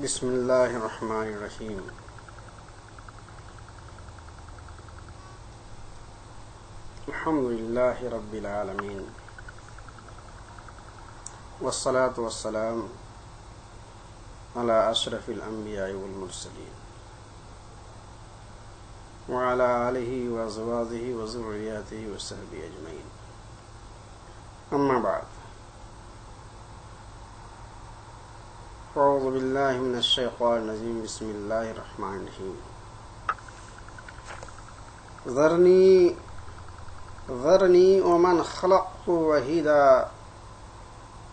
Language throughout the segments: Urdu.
بسم اللہ الرحمن الرحیم۔ الحمد للہ رب العالمین، والصلاة والسلام علی اشرف الانبیاء والمرسلین، وعلی آلہ وازواجہ وذریاتہ وصحبہ اجمعین، اما بعد، اعوذ باللہ من الشیطان الرجیم، بسم اللہ الرحمن الرحیم۔ ذرنی ومن خلقت وحیدا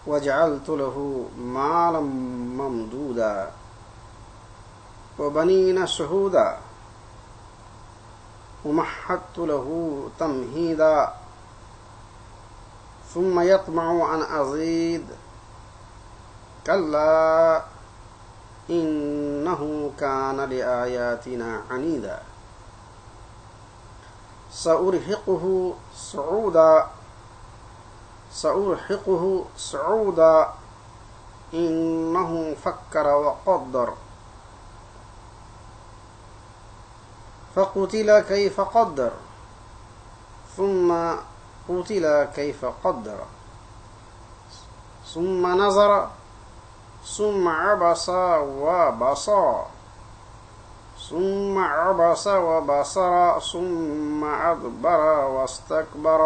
وجعلت له مالا ممدودا وبنین شہودا ومہدت له تمہیدا ثم یطمع ان ازید کلا انہ کان لآیاتنا عنیدا سأرهقه صعودا إنه فكر وقدر فقتل كيف قدر ثم قتل كيف قدر ثم نظر ثم عبس وبصر ثم عبس وبصر ثم أدبر واستكبر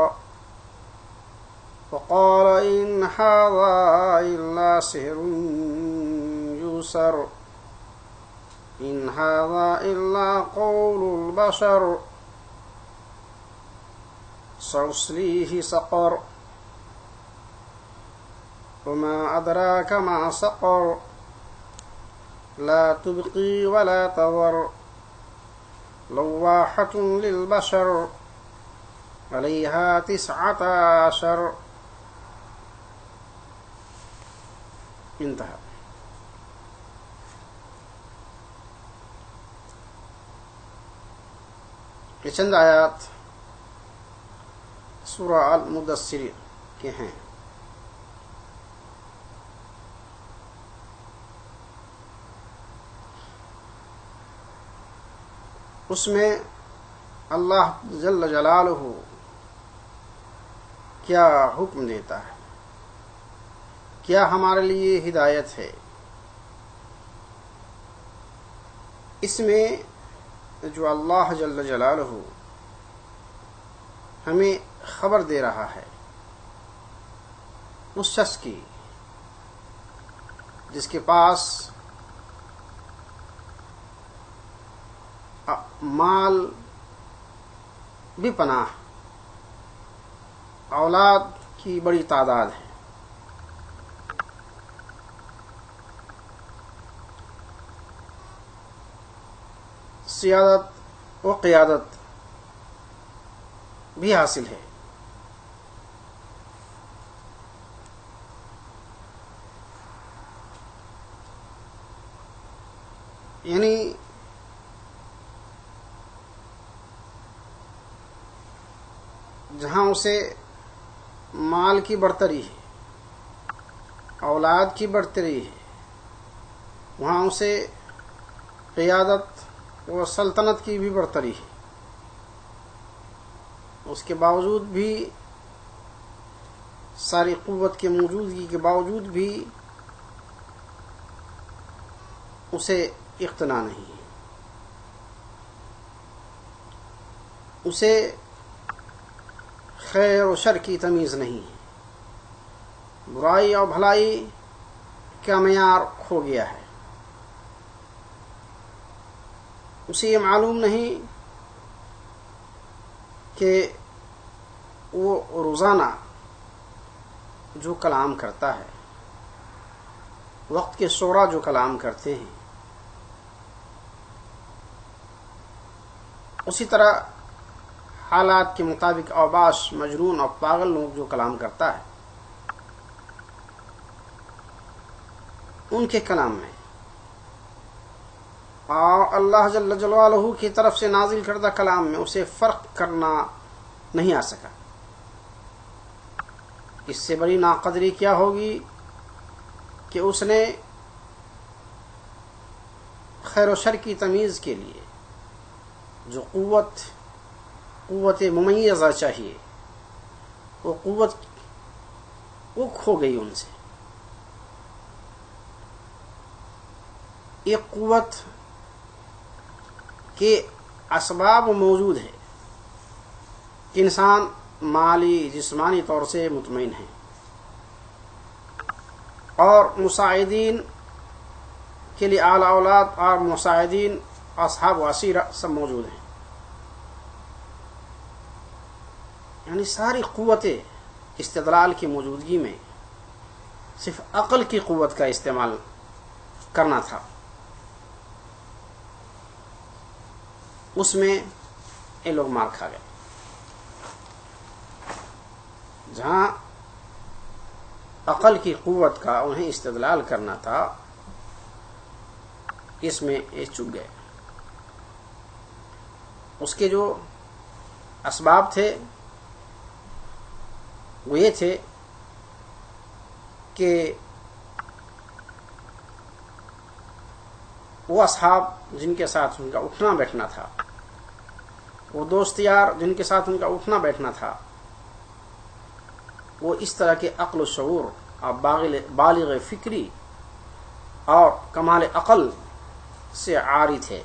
وقال إن هذا إلا سحر يؤثر إن هذا إلا قول البشر سأصليه سقر وما أدراك ما سقر لا تبقي ولا تذر لواحة للبشر عليها 19 انتہا۔ یہ چند آیات سورہ المدثر کے ہیں۔ اس میں اللہ جل جلالہ کیا حکم دیتا ہے، کیا ہمارے لیے ہدایت ہے، اس میں جو اللہ جل جلالہ ہمیں خبر دے رہا ہے اس شخص کی جس کے پاس مال بھی پناہ، اولاد کی بڑی تعداد ہے، سیادت و قیادت بھی حاصل ہے، یعنی جہاں اسے مال کی برتری ہے، اولاد کی برتری ہے، وہاں اسے قیادت و سلطنت کی بھی برتری ہے، اس کے باوجود بھی، ساری قوت کے موجودگی کے باوجود بھی اسے اقتناع نہیں ہے، اسے خیر و شر کی تمیز نہیں ہے، برائی اور بھلائی کا معیار کھو گیا ہے، اسے یہ معلوم نہیں کہ وہ روزانہ جو کلام کرتا ہے، وقت کے شعراء جو کلام کرتے ہیں، اسی طرح حالات کے مطابق اوباش، مجنون اور پاگل لوگ جو کلام کرتا ہے، ان کے کلام میں اور اللہ جل جلالہ کی طرف سے نازل کردہ کلام میں اسے فرق کرنا نہیں آ سکا۔ اس سے بڑی ناقدری کیا ہوگی کہ اس نے خیر و شر کی تمیز کے لیے جو قوت ممیزہ چاہیے وہ قوت وہ کھو گئی ان سے. ایک قوت کے اسباب موجود ہے کہ انسان مالی جسمانی طور سے مطمئن ہے اور مساعدین کے لیے اعلی اولاد اور مساعدین اصحاب وسیرہ سب موجود ہیں. یعنی ساری قوتیں استدلال کی موجودگی میں صرف عقل کی قوت کا استعمال کرنا تھا. اس میں یہ لوگ مار کھا گئے. جہاں عقل کی قوت کا انہیں استدلال کرنا تھا اس میں یہ چک گئے. اس کے جو اسباب تھے وہ یہ تھے کہ وہ اصحاب جن کے ساتھ ان کا اٹھنا بیٹھنا تھا، وہ دوست یار جن کے ساتھ ان کا اٹھنا بیٹھنا تھا، وہ اس طرح کے عقل و شعور اور بالغ فکری اور کمال عقل سے عاری تھے.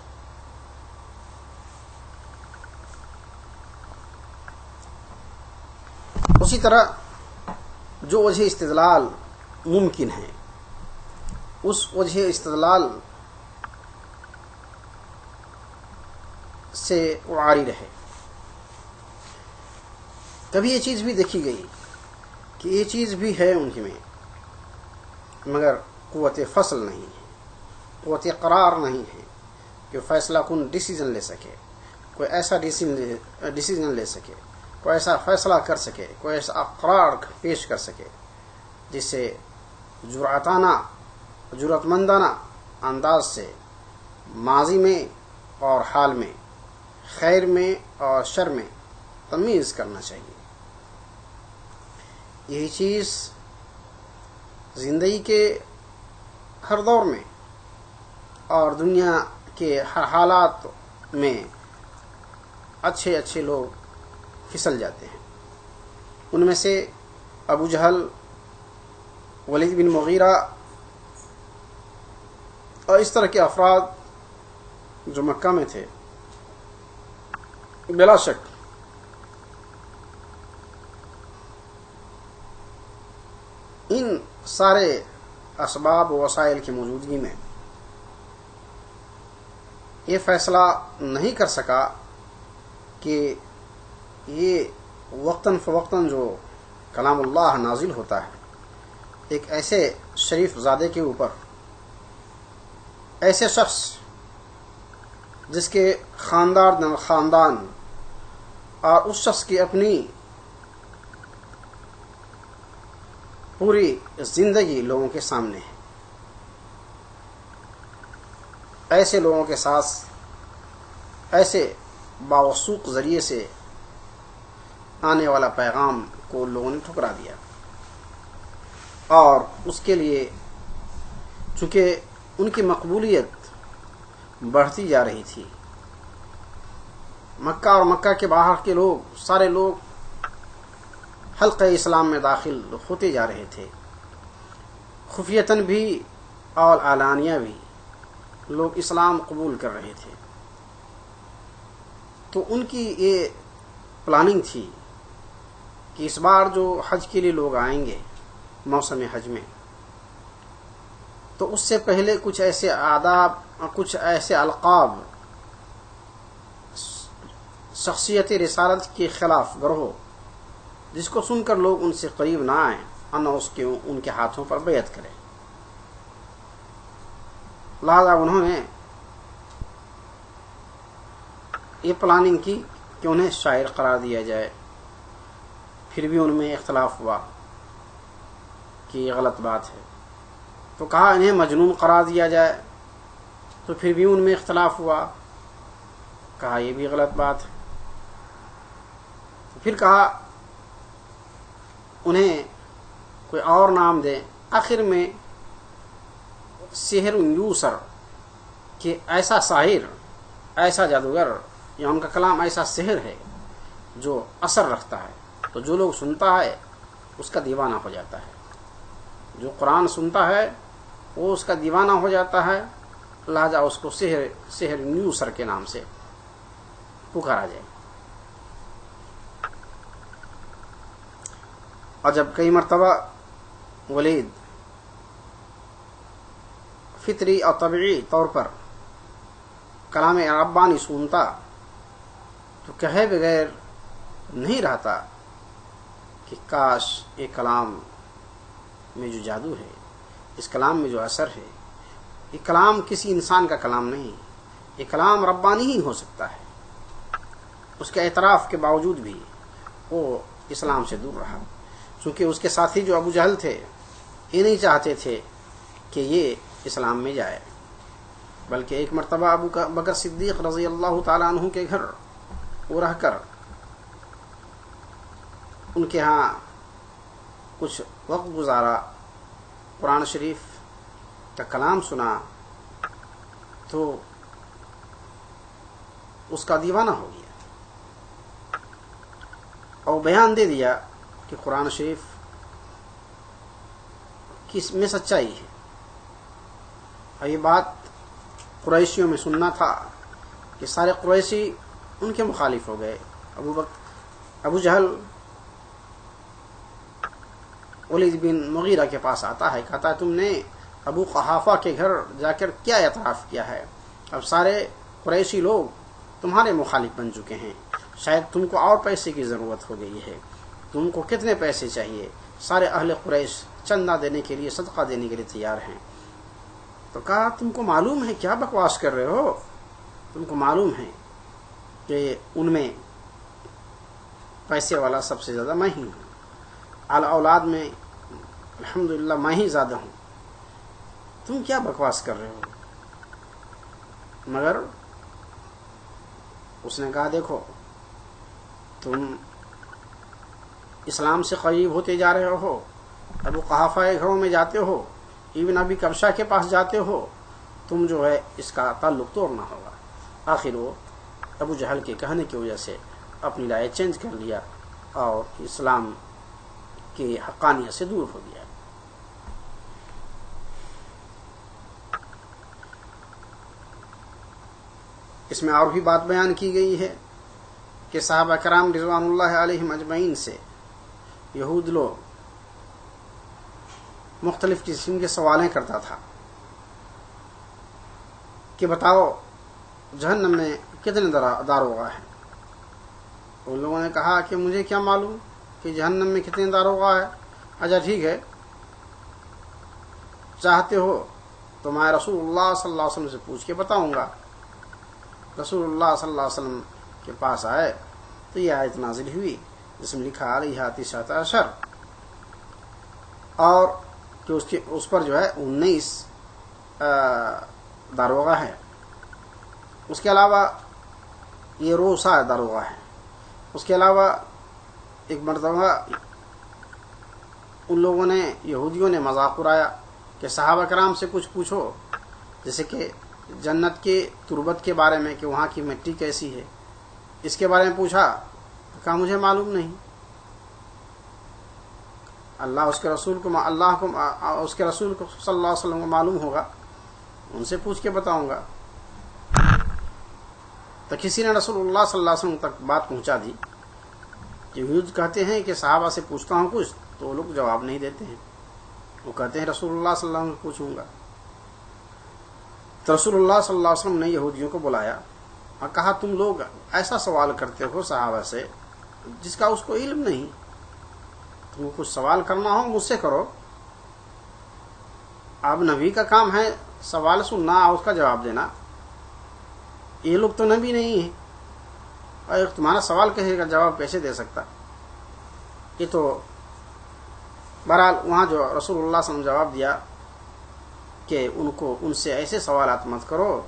اسی طرح جو وجہ استدلال ممکن ہے اس وجہ استدلال سے وہ عاری رہے. کبھی یہ چیز بھی دیکھی گئی کہ یہ چیز بھی ہے ان میں مگر قوت فصل نہیں ہے، قوت قرار نہیں ہے کہ فیصلہ کن ڈیسیزن لے سکے، کوئی ایسا ڈیسیزن لے سکے، کوئی ایسا فیصلہ کر سکے، کوئی ایسا قرار پیش کر سکے جس سے جرأت مندانہ انداز سے ماضی میں اور حال میں، خیر میں اور شر میں تمیز کرنا چاہیے. یہی چیز زندگی کے ہر دور میں اور دنیا کے ہر حالات میں اچھے لوگ پھسل جاتے ہیں. ان میں سے ابو جہل، ولید بن مغیرہ اور اس طرح کے افراد جو مکہ میں تھے، بلا شک ان سارے اسباب و وسائل کی موجودگی میں یہ فیصلہ نہیں کر سکا کہ یہ وقتاً فوقتاً جو کلام اللہ نازل ہوتا ہے ایک ایسے شریف زادے کے اوپر، ایسے شخص جس کے خاندان اور اس شخص کی اپنی پوری زندگی لوگوں کے سامنے ہے، ایسے لوگوں کے ساتھ ایسے باوثوق ذریعے سے آنے والا پیغام کو لوگوں نے ٹھکرا دیا. اور اس کے لیے چونکہ ان کی مقبولیت بڑھتی جا رہی تھی، مکہ اور مکہ کے باہر کے لوگ سارے لوگ حلقہ اسلام میں داخل ہوتے جا رہے تھے، خفیتاً بھی اور علانیہ بھی لوگ اسلام قبول کر رہے تھے. تو ان کی یہ پلاننگ تھی کہ اس بار جو حج کے لیے لوگ آئیں گے موسم حج میں، تو اس سے پہلے کچھ ایسے آداب، کچھ ایسے القاب شخصیت رسالت کے خلاف گروہ جس کو سن کر لوگ ان سے قریب نہ آئیں اور نہ ان کے ہاتھوں پر بیعت کریں. لہذا انہوں نے یہ پلاننگ کی کہ انہیں شاعر قرار دیا جائے. پھر بھی ان میں اختلاف ہوا کہ یہ غلط بات ہے، تو کہا انہیں مجنون قرار دیا جائے، تو پھر بھی ان میں اختلاف ہوا، کہا یہ بھی غلط بات ہے. پھر کہا انہیں کوئی اور نام دے. آخر میں سحر یوسر کہ ایسا شاعر، ایسا جادوگر یا ان کا کلام ایسا سحر ہے جو اثر رکھتا ہے، تو جو لوگ سنتا ہے اس کا دیوانہ ہو جاتا ہے. جو قرآن سنتا ہے وہ اس کا دیوانہ ہو جاتا ہے، لہذا اس کو سحر نیوسر کے نام سے پکارا جائے. اور جب کئی مرتبہ ولید فطری اور طبعی طور پر کلام ربانی سنتا تو کہے بغیر نہیں رہتا کہ کاش یہ کلام میں جو جادو ہے، اس کلام میں جو اثر ہے، یہ کلام کسی انسان کا کلام نہیں، یہ کلام ربانی ہی ہو سکتا ہے. اس کے اعتراف کے باوجود بھی وہ اسلام سے دور رہا، چونکہ اس کے ساتھی جو ابو جہل تھے یہ نہیں چاہتے تھے کہ یہ اسلام میں جائے، بلکہ ایک مرتبہ ابو بکر صدیق رضی اللہ تعالیٰ عنہ کے گھر وہ رہ کر ان کے ہاں کچھ وقت گزارا، قرآن شریف کا کلام سنا تو اس کا دیوانہ ہو گیا اور بیان دے دیا کہ قرآن شریف کس میں سچائی ہے. اور یہ بات قریشیوں میں سننا تھا کہ سارے قریشی ان کے مخالف ہو گئے. ابو جہل ولید بن مغیرہ کے پاس آتا ہے، کہتا ہے تم نے ابو قحافہ کے گھر جا کر کیا اعتراف کیا ہے؟ اب سارے قریشی لوگ تمہارے مخالف بن چکے ہیں، شاید تم کو اور پیسے کی ضرورت ہو گئی ہے، تم کو کتنے پیسے چاہیے؟ سارے اہل قریش چندہ دینے کے لیے، صدقہ دینے کے لیے تیار ہیں. تو کہا تم کو معلوم ہے، کیا بکواس کر رہے ہو؟ تم کو معلوم ہے کہ ان میں پیسے والا سب سے زیادہ میں ہی ہوں، اعلی اولاد میں الحمدللہ میں ہی زیادہ ہوں، تم کیا بکواس کر رہے ہو؟ مگر اس نے کہا دیکھو تم اسلام سے قریب ہوتے جا رہے ہو، ابو قحافہ کے گھروں میں جاتے ہو، ابن ابی کبشہ کے پاس جاتے ہو، تم جو ہے اس کا تعلق توڑنا ہوگا. آخر وہ ابو جہل کے کہنے کی وجہ سے اپنی رائے چینج کر لیا اور اسلام کی حقانیت سے دور ہو گیا. اس میں اور بھی بات بیان کی گئی ہے کہ صحابہ کرام رضوان اللہ علیہم اجمعین سے یہود لوگ مختلف قسم کے سوالیں کرتا تھا کہ بتاؤ جہنم میں کتنے داروغہ ہیں؟ ان لوگوں نے کہا کہ مجھے کیا معلوم کہ جہنم میں کتنے داروغہ ہیں. اچھا ٹھیک ہے، چاہتے ہو تو میں رسول اللہ صلی اللہ علیہ وسلم سے پوچھ کے بتاؤں گا. رسول اللہ صلی اللہ علیہ وسلم کے پاس آئے تو یہ آیت نازل ہوئی جس میں لکھا علیہا 19 اور کہ اس پر جو ہے 19 داروغہ ہے. اس کے علاوہ یہ روسا داروغہ ہے. اس کے علاوہ ایک مرتبہ ان لوگوں نے، یہودیوں نے مذاق اڑایا کہ صحابہ کرام سے کچھ پوچھو، جیسے کہ جنت کے تربت کے بارے میں کہ وہاں کی مٹی کیسی ہے، اس کے بارے میں پوچھا تو کہا مجھے معلوم نہیں. اللہ اس کے رسول کو اس کے رسول کو صلی اللہ علیہ وسلم کو معلوم ہوگا، ان سے پوچھ کے بتاؤں گا. تو کسی نے رسول اللہ صلی اللہ علیہ وسلم تک بات پہنچا دی. یہود کہتے ہیں کہ صحابہ سے پوچھتا ہوں کچھ تو وہ لوگ جواب نہیں دیتے ہیں، وہ کہتے ہیں رسول اللہ صلی اللہ علیہ وسلم سے پوچھوں گا. تو رسول اللہ صلی اللہ علیہ وسلم نے یہودیوں کو بلایا اور کہا تم لوگ ایسا سوال کرتے ہو صحابہ سے جس کا اس کو علم نہیں. تم کو کچھ سوال کرنا ہو مجھ سے کرو، اب نبی کا کام ہے سوال سننا اور اس کا جواب دینا. یہ لوگ تو نبی نہیں ہیں اور تمہارا سوال کہے گا جواب کیسے دے سکتا. یہ تو بہرحال وہاں جو رسول اللہ صلی اللہ علیہ وسلم جواب دیا کہ ان سے ایسے سوالات مت کرو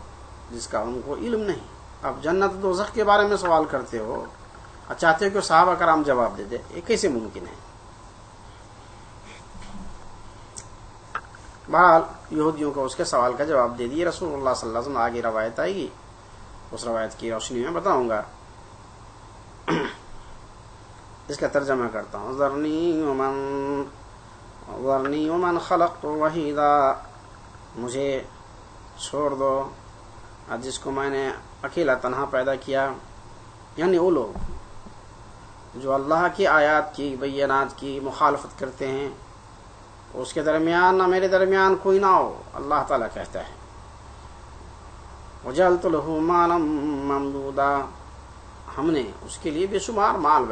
جس کا ان کو علم نہیں. اب جنت دوزخ کے بارے میں سوال کرتے ہو اور چاہتے ہو کہ صحابہ کرام جواب دے دے، یہ کیسے ممکن ہے؟ بہرحال یہودیوں کو اس کے سوال کا جواب دے دیے رسول اللہ صلی اللہ علیہ وسلم. آگے روایت آئے گی، اس روایت کی روشنی میں بتاؤں گا. اس کا ترجمہ کرتا ہوں. ذرنی ومن خلقت وحیدا، مجھے چھوڑ دو جس کو میں نے اکیلا تنہا پیدا کیا، یعنی وہ لوگ جو اللہ کی آیات کی بینات کی مخالفت کرتے ہیں، اس کے درمیان نہ میرے درمیان کوئی نہ ہو. اللہ تعالیٰ کہتا ہے وجعلت له مالا ممدودا، ہم نے اس کے لیے بے شمار مال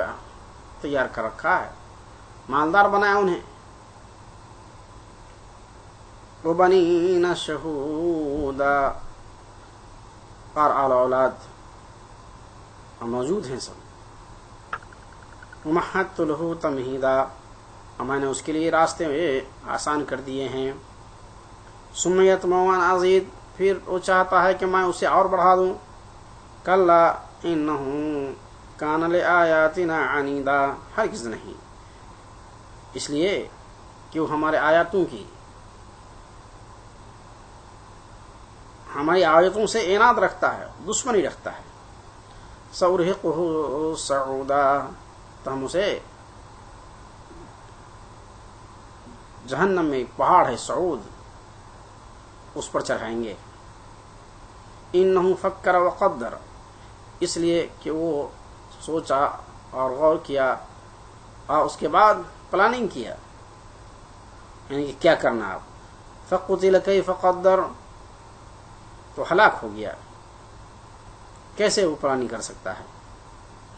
تیار کر رکھا ہے، مالدار بنایا انہیں. وبنین شہودا، اور اولاد موجود ہیں سب. ومہدت له تمہیدا، میں نے اس کے لیے راستے آسان کر دیے ہیں. ثم یطمع ان ازید، پھر وہ چاہتا ہے کہ میں اسے اور بڑھا دوں. کلا انہ کان لآیاتنا عنیدا، ہرگز نہیں، اس لیے کہ وہ ہمارے آیاتوں کی، ہماری آیتوں سے عناد رکھتا ہے، دشمنی رکھتا ہے. سأرہقہ صعودا، تو ہم اسے جہنم میں ایک پہاڑ ہے صعود، اس پر چڑھائیں گے. انہ فکر وقدر، اس لیے کہ وہ سوچا اور غور کیا اور اس کے بعد پلاننگ کیا، یعنی کہ کیا کرنا اب. فقتل کیف قدر، تو ہلاک ہو گیا، کیسے وہ پلاننگ کر سکتا ہے.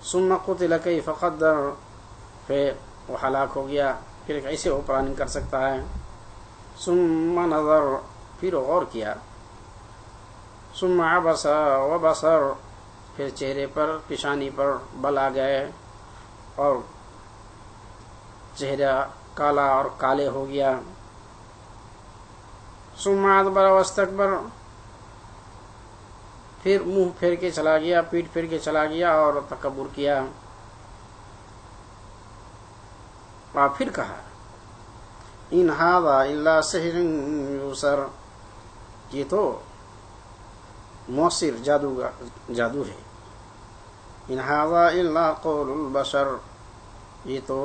ثم قتل کیف قدر، پھر وہ ہلاک ہو گیا، پھر کیسے وہ پلاننگ کر سکتا ہے. ثم نظر، پھر غور کیا. ثم عبس وبصر، پھر چہرے پر پیشانی پر بل آ گئے اور چہرہ کالا اور کالے ہو گیا. ثم ادبر واستکبر، پھر منہ پھیر کے چلا گیا، پیٹ پھیر کے چلا گیا اور تکبر کیا. اور پھر کہا ان ھذا الا سحر یؤثر، یہ تو مؤثر جادو ہے. ان ھذا الا قول البشر، یہ تو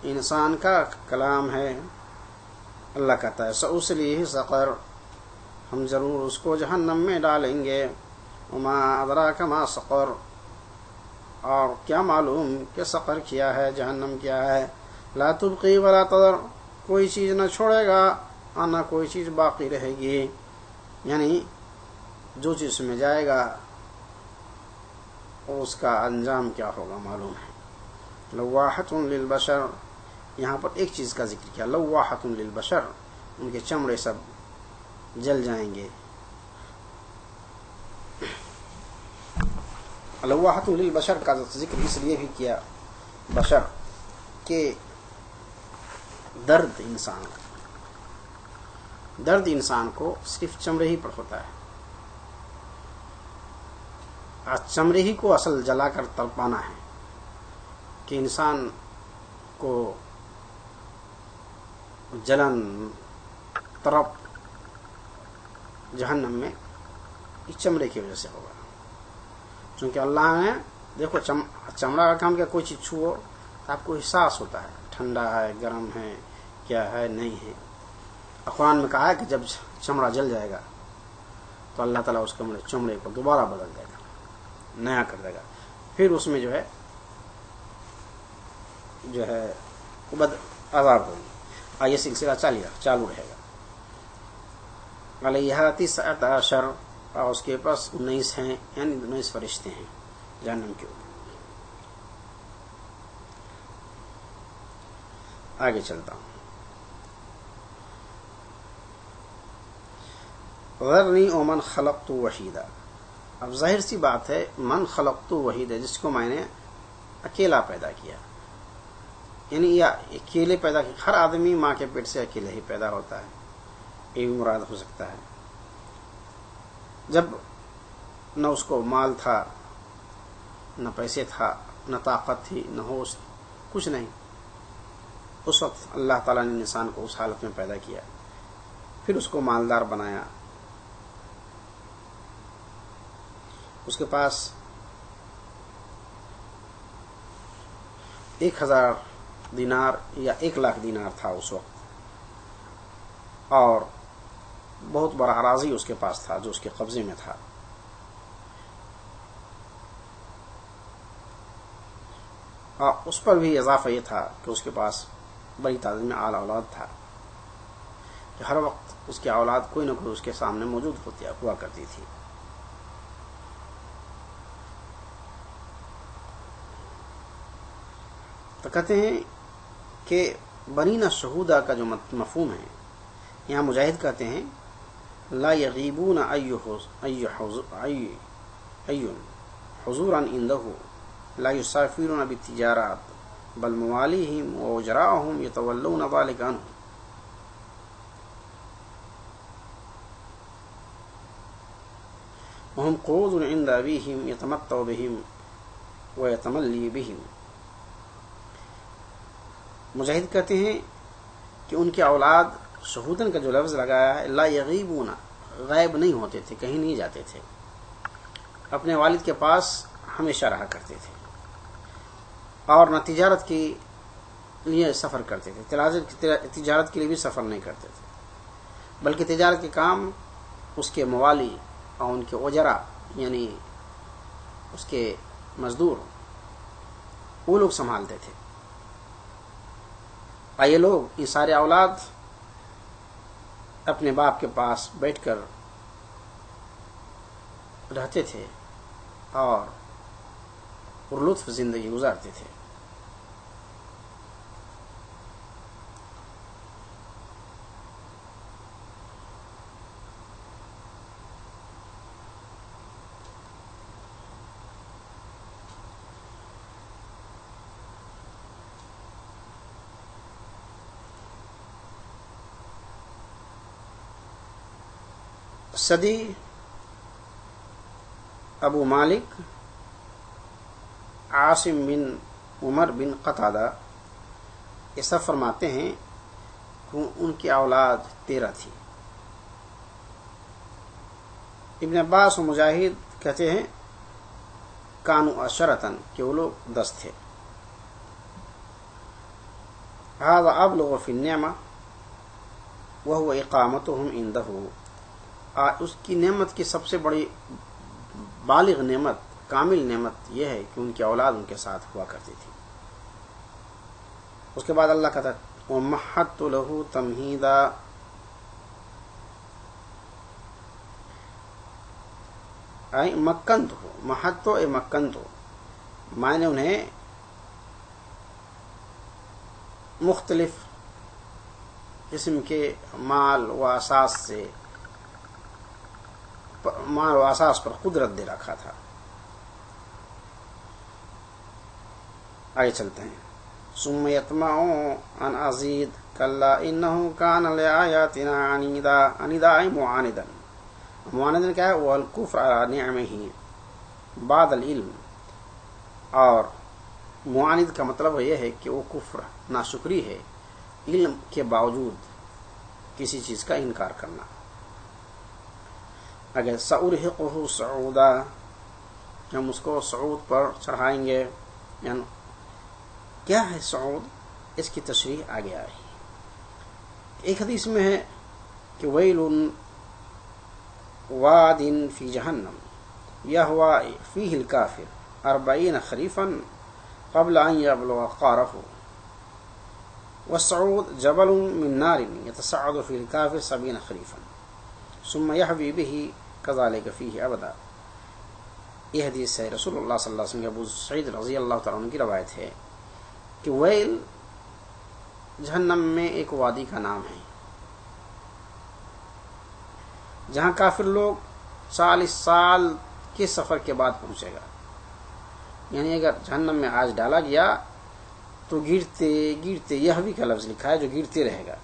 انسان کا کلام ہے. اللہ کہتا ہے سأصلیہ سقر، ہم ضرور اس کو جہنم میں ڈالیں گے. وما ادراک ما سقر، اور کیا معلوم کہ سقر کیا ہے، جہنم کیا ہے. لا تبقی ولا تذر، کوئی چیز نہ چھوڑے گا اور نہ کوئی چیز باقی رہے گی، یعنی جو چیز اس میں جائے گا اس کا انجام کیا ہوگا معلوم ہے. لواحۃ للبشر، یہاں پر ایک چیز کا ذکر کیا، لواحۃ للبشر، ان کے چمڑے سب جل جائیں گے. لواحۃ للبشر کا ذکر اس لیے بھی کیا، بشر کہ درد انسان کو صرف چمڑے ہی پر ہوتا ہے. چمڑے ہی کو اصل جلا کر تڑپانا ہے کہ انسان کو جلن طرب جہنم میں اس چمڑے کی وجہ سے ہوگا. چونکہ اللہ نے دیکھو چمڑا کا کام کیا، کوئی چیز چھو تو آپ کو احساس ہوتا ہے ٹھنڈا ہے، گرم ہے، کیا ہے، نہیں ہے. قرآن میں کہا ہے کہ جب چمڑا جل جائے گا تو اللہ تعالیٰ اس چمڑے کو دوبارہ بدل دے گا، نیا کر دے گا. پھر اس میں جو ہے عذاب ہوگی. یہ سلسلہ چالو رہے گا. علیہا 19، اور اس کے پاس 19 ہیں، یعنی 19 فرشتے ہیں جہنم کے اوپر. آگے چلتا ہوں. ذرنی ومن خلقت وحیدا، اب ظاہر سی بات ہے من خلقت وحیدا، جس کو میں نے اکیلا پیدا کیا، یعنی یا اکیلے پیدا کیا. ہر آدمی ماں کے پیٹ سے اکیلے ہی پیدا ہوتا ہے، یہ بھی مراد ہو سکتا ہے. جب نہ اس کو مال تھا، نہ پیسے تھا، نہ طاقت تھی، نہ ہوش، کچھ نہیں. اس وقت اللہ تعالیٰ نے انسان کو اس حالت میں پیدا کیا، پھر اس کو مالدار بنایا، اس کے پاس 1000 دینار یا 1,00,000 دینار تھا اس وقت، اور بہت بڑا اراضی اس کے پاس تھا جو اس کے قبضے میں تھا. اور اس پر بھی اضافہ یہ تھا کہ اس کے پاس بڑی تعداد میں اعلی اولاد تھا کہ ہر وقت اس کی اولاد کوئی نہ کوئی اس کے سامنے موجود ہوا کرتی تھی. تو کہتے ہیں کہ بنینا شہودا کا جو مفہوم ہے، یہاں مجاہد کہتے ہیں لا یغیبون حضورا عنده لا یسافرون بالتجارات بل موالیہم واجراءہم یتولون ذلك عنہ. وهم قعود عند ابیہم یتمتع بہم ویتملی بہم. مجاہد کہتے ہیں کہ ان کی اولاد شہودن کا جو لفظ لگایا ہے، لا یغیبون، غائب نہیں ہوتے تھے، کہیں نہیں جاتے تھے، اپنے والد کے پاس ہمیشہ رہا کرتے تھے، اور نہ تجارت کے لیے سفر کرتے تھے، تجارت کے لیے بھی سفر نہیں کرتے تھے، بلکہ تجارت کے کام اس کے موالی اور ان کے اجرا یعنی اس کے مزدور وہ لوگ سنبھالتے تھے. یہ لوگ یہ سارے اولاد اپنے باپ کے پاس بیٹھ کر رہتے تھے اور پرلطف زندگی گزارتے تھے. صدی ابو مالک عاصم بن عمر بن قتادہ ایسا فرماتے ہیں کہ ان کی اولاد 13 تھی. ابن عباس و مجاہد کہتے ہیں کانوا عشرۃ کہ وہ لوگ 10 تھے. هذا ابلغ فی النعمہ وهو اقامتهم عنده. اس کی نعمت کی سب سے بڑی بالغ نعمت، کامل نعمت یہ ہے کہ ان کی اولاد ان کے ساتھ ہوا کرتی تھی. اس کے بعد اللہ کہتا ہے وَمَحَّدْتُ لَهُ تَمْهِيدًا. مکنتو میں نے انہیں مختلف قسم کے مال و اساس پر قدرت دے رکھا تھا. آگے چلتے ہیں. ثم يطمع ان ازید کلا انه كان لآیاتنا عنیدا معاندا. معاندا کیا ہے؟ وہ الکفر علی نعمه بعد العلم. اور معاند کا مطلب یہ ہے کہ وہ کفر ناشکری ہے علم کے باوجود کسی چیز کا انکار کرنا. اگر سأرهقه صعودا کہ ہم اس کو صعود پر چڑھائیں گے. یعنی کیا ہے صعود؟ اس کی تشریح آگے آئی. ایک حدیث میں ہے کہ ویل واد فی جہنم یہوی فیہ الکافر 40 خریفا قبل ان یبلغ قارہ والصعود جبل من نار يتصعد فی الکافر 70 خریفا ثم یحوی به کذالک فیہ ابدا. یہ حدیث ہے رسول اللہ صلی اللہ علیہ وسلم کے ابو سعید رضی اللہ تعالیٰ عنہ کی روایت ہے کہ ویل جہنم میں ایک وادی کا نام ہے جہاں کافر لوگ 40 سال کے سفر کے بعد پہنچے گا. یعنی اگر جہنم میں آج ڈالا گیا تو گرتے گرتے یہوی کا لفظ لکھا ہے جو گرتے رہے گا.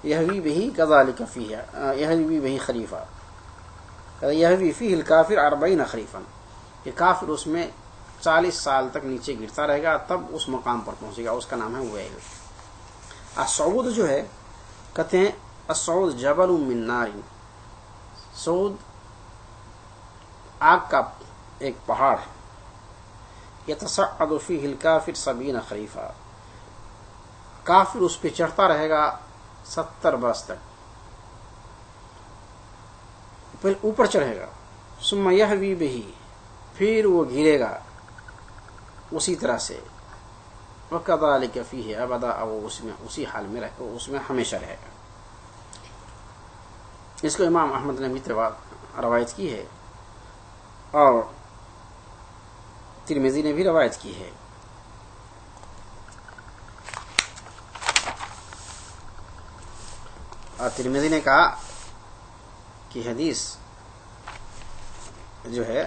یہوی بہی کذالک فیہ یہوی بہی خریفہ یہوی فیہ الکافر 40 خریفا. یہ کافر اس میں 40 سال تک نیچے گرتا رہے گا تب اس مقام پر پہنچے گا. اس کا نام ہے ویل. الصعود جو ہے کہتے ہیں الصعود جبل من نار، صعود آگ کا ایک پہاڑ ہے، یتصعد فیہ الکافر 70 خریفا، کافر اس پہ چڑھتا رہے گا 70 برس تک، پھر اوپر چڑھے گا، ثم یہوی بہ، پھر وہ گرے گا اسی طرح سے، وکذالک فیہ ابدا، وہ اس میں اسی حال میں اس میں ہمیشہ رہے گا۔ اس کو امام احمد نے بھی روایت کی ہے اور ترمذی نے بھی روایت کی ہے۔ اور ترمذی نے کہا کہ حدیث جو ہے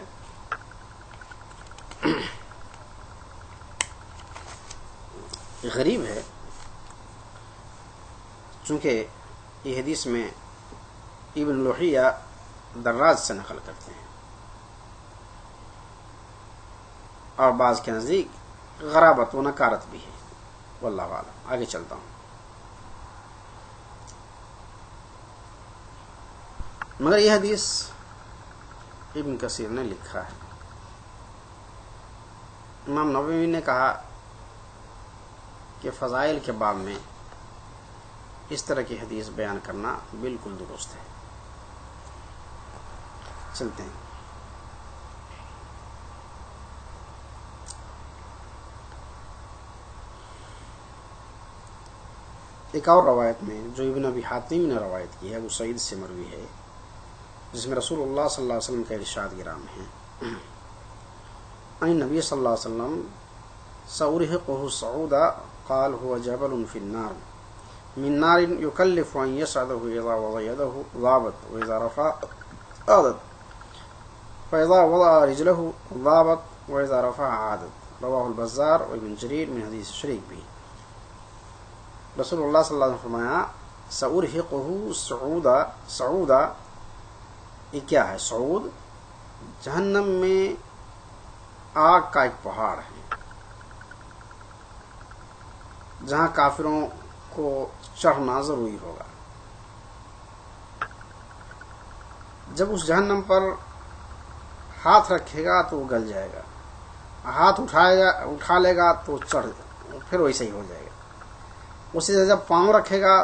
غریب ہے، چونکہ یہ حدیث میں ابن لوحیہ دراز سے نقل کرتے ہیں، اور بعض کے نزدیک غرابت و نکارت بھی ہے، واللہ اعلم۔ آگے چلتا ہوں۔ مگر یہ حدیث ابن کثیر نے لکھا ہے۔ امام نووی نے کہا کہ فضائل کے باب میں اس طرح کی حدیث بیان کرنا بالکل درست ہے۔ چلتے ہیں۔ ایک اور روایت میں جو ابن ابی حاتم نے روایت کی ہے، وہ سعید سے مروی ہے، جس میں رسول اللہ صلی اللہ علیہ وسلم کا ارشاد گرامی ہے، ان نبی صلی اللہ علیہ وسلم سأرهقه صعودا قال هو جبل في النار من نار يكلف أن يصعده إذا وضع يده ضابط وإذا رفع عادت فإذا وضع رجله ضابط وإذا رفع عادت، رواه البزار وابن جرير من حدیث شریک بھی۔ رسول اللہ صلی اللہ علیہ وسلم فرمایا سأرهقه صعودا، صعودا یہ کیا ہے؟ صعود جہنم میں آگ کا ایک پہاڑ ہے جہاں کافروں کو چڑھنا ضروری ہوگا۔ جب اس جہنم پر ہاتھ رکھے گا تو وہ گل جائے گا، ہاتھ اٹھا لے گا تو چڑھ، پھر ویسے ہی ہو جائے گا۔ اسی سے جب پاؤں رکھے گا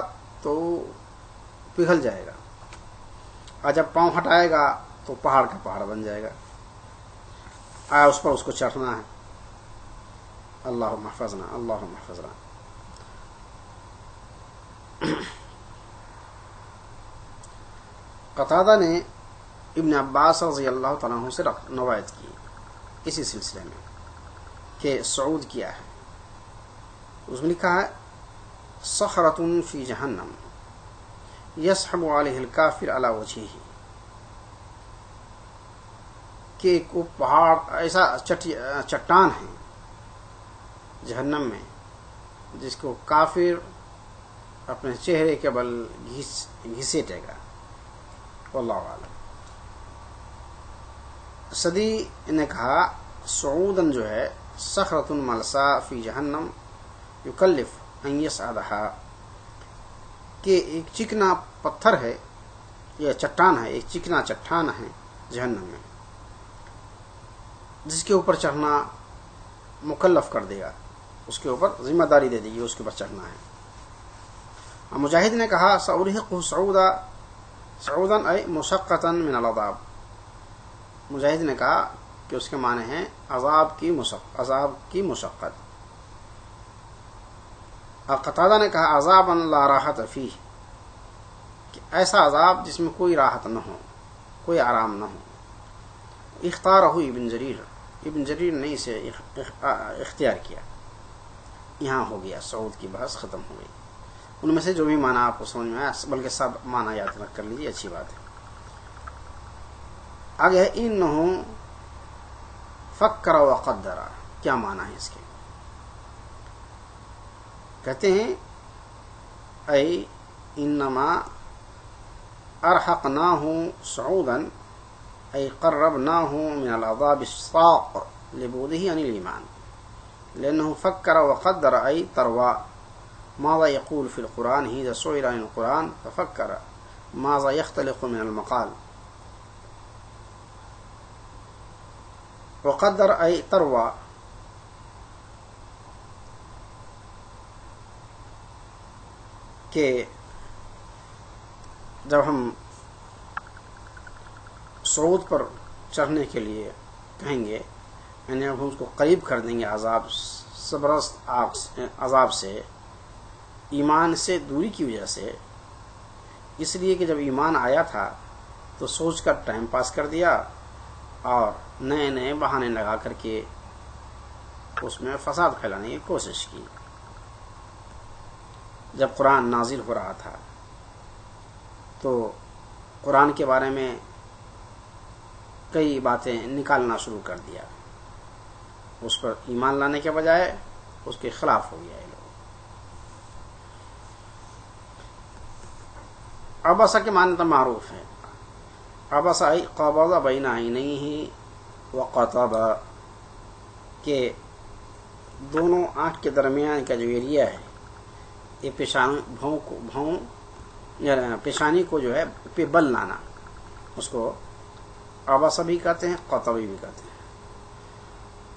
تو پگھل جائے گا، اور جب پاؤں ہٹائے گا تو پہاڑ کا پہاڑ بن جائے گا۔ آیا اس پر اس کو چڑھنا ہے۔ اللہم احفظنا، اللہم احفظنا۔ قتادہ نے ابن عباس رضی اللہ تعالیٰ عنہ سے روایت کی اسی سلسلے میں کہ صعود کیا ہے۔ اس میں لکھا ہے صخرۃ فی جہنم یسحب علیہ الکافر علی وجہہ، کہ وہ پہاڑ ایسا چٹان ہے جہنم میں جس کو کافر اپنے چہرے کے بل گھسیٹے گا، واللہ اعلم۔ صدی نے کہا صعودن جو ہے صخرۃ ملسا فی جہنم یکلف ان یصعدھا، کہ ایک چکنا پتھر ہے یا چٹان ہے، ایک چکنا چٹان ہے جہنم میں جس کے اوپر چڑھنا مکلف کر دے گا، اس کے اوپر ذمہ داری دے دے گی، اس کے اوپر چڑھنا ہے۔ مجاہد نے کہا سأرهقه صعودا، صعودا ای مشقتا من العذاب، مجاہد نے کہا کہ اس کے معنی ہیں عذاب کی مشقت۔ اور قتادہ نے کہا عذابا لا راحت فیہ، کہ ایسا عذاب جس میں کوئی راحت نہ ہو، کوئی آرام نہ ہو۔ اختارہ ابن جریر، ابن جریر نے اسے اختیار کیا۔ یہاں ہو گیا صعود کی بحث ختم ہو گئی۔ ان میں سے جو بھی معنی آپ کو سمجھ میں آیا، بلکہ سب معنی یاد رکھ کر لیجیے، اچھی بات ہے۔ آگے ہے انہو فکر وقدر، کیا معنی ہے اس کے؟ کہتے ہیں ای انما ارحقناہ صعودا ای قربناہ من العذاب الصاق لبعدہ عن الایمان، لأنه فکر وقدر ای تروا ماذا يقول في القرآن حين سئل عن القرآن ففكر ماذا يختلق من المقال. وقدر أي تروى کہ جب ہم صعود پر چڑھنے کے لیے کہیں گے، یعنی اب ہم اس کو قریب کر دیں گے عذاب سے، ایمان سے دوری کی وجہ سے، اس لیے کہ جب ایمان آیا تھا تو سوچ کر ٹائم پاس کر دیا اور نئے نئے بہانے لگا کر کے اس میں فساد پھیلانے کی کوشش کی. جب قرآن نازل ہو رہا تھا تو قرآن کے بارے میں کئی باتیں نکالنا شروع کر دیا، اس پر ایمان لانے کے بجائے اس کے خلاف ہو گیا یہ لوگ. عبسہ کے معنی تو معروف ہے. عبسہ قبض بین عینیہ وقطب، کہ دونوں آنکھ کے درمیان کا جو ایریا ہے یہ پیشانی کو جو ہے پہ بل لانا، اس کو عبسہ بھی کہتے ہیں، قطبی بھی کہتے ہیں.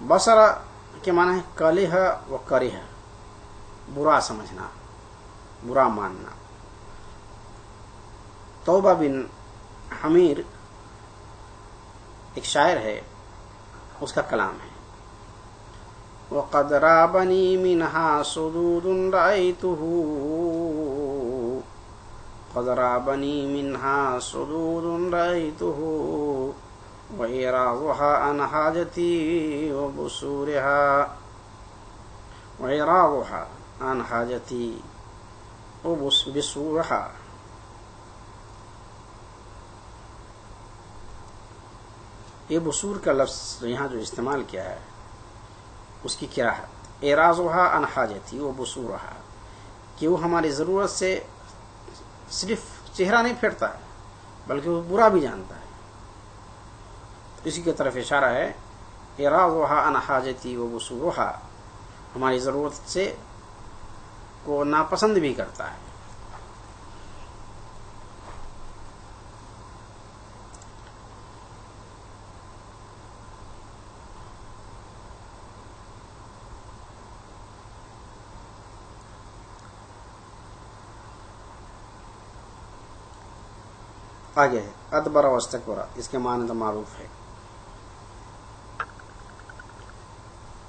بصر کے معنی ہے کلہ و کرہ، برا سمجھنا، برا ماننا. توبہ بن حمیر ایک شاعر ہے، اس کا کلام ہے وَقَدْ رَابَنِي مِنْهَا صُدُودٌ رَأَيْتُهُ قَدْ رَابَنِي مِنْهَا صُدُودٌ رَأَيْتُهُ وَإِعْرَاضُهَا عَنْ حَاجَتِي وَبُصُورِهَا. یہ بصور کا لفظ یہاں جو استعمال کیا ہے اس کی کیا ہے؟ اعراضها عن حاجتی وبصورها، کہ وہ ہماری ضرورت سے صرف چہرہ نہیں پھیرتا ہے بلکہ وہ برا بھی جانتا ہے. اسی کی طرف اشارہ ہے اعراضها عن حاجتی وبصورها، ہماری ضرورت سے کو ناپسند بھی کرتا ہے. آگے ہے ادبر واستکبر، اس کے معنی تو معروف ہے.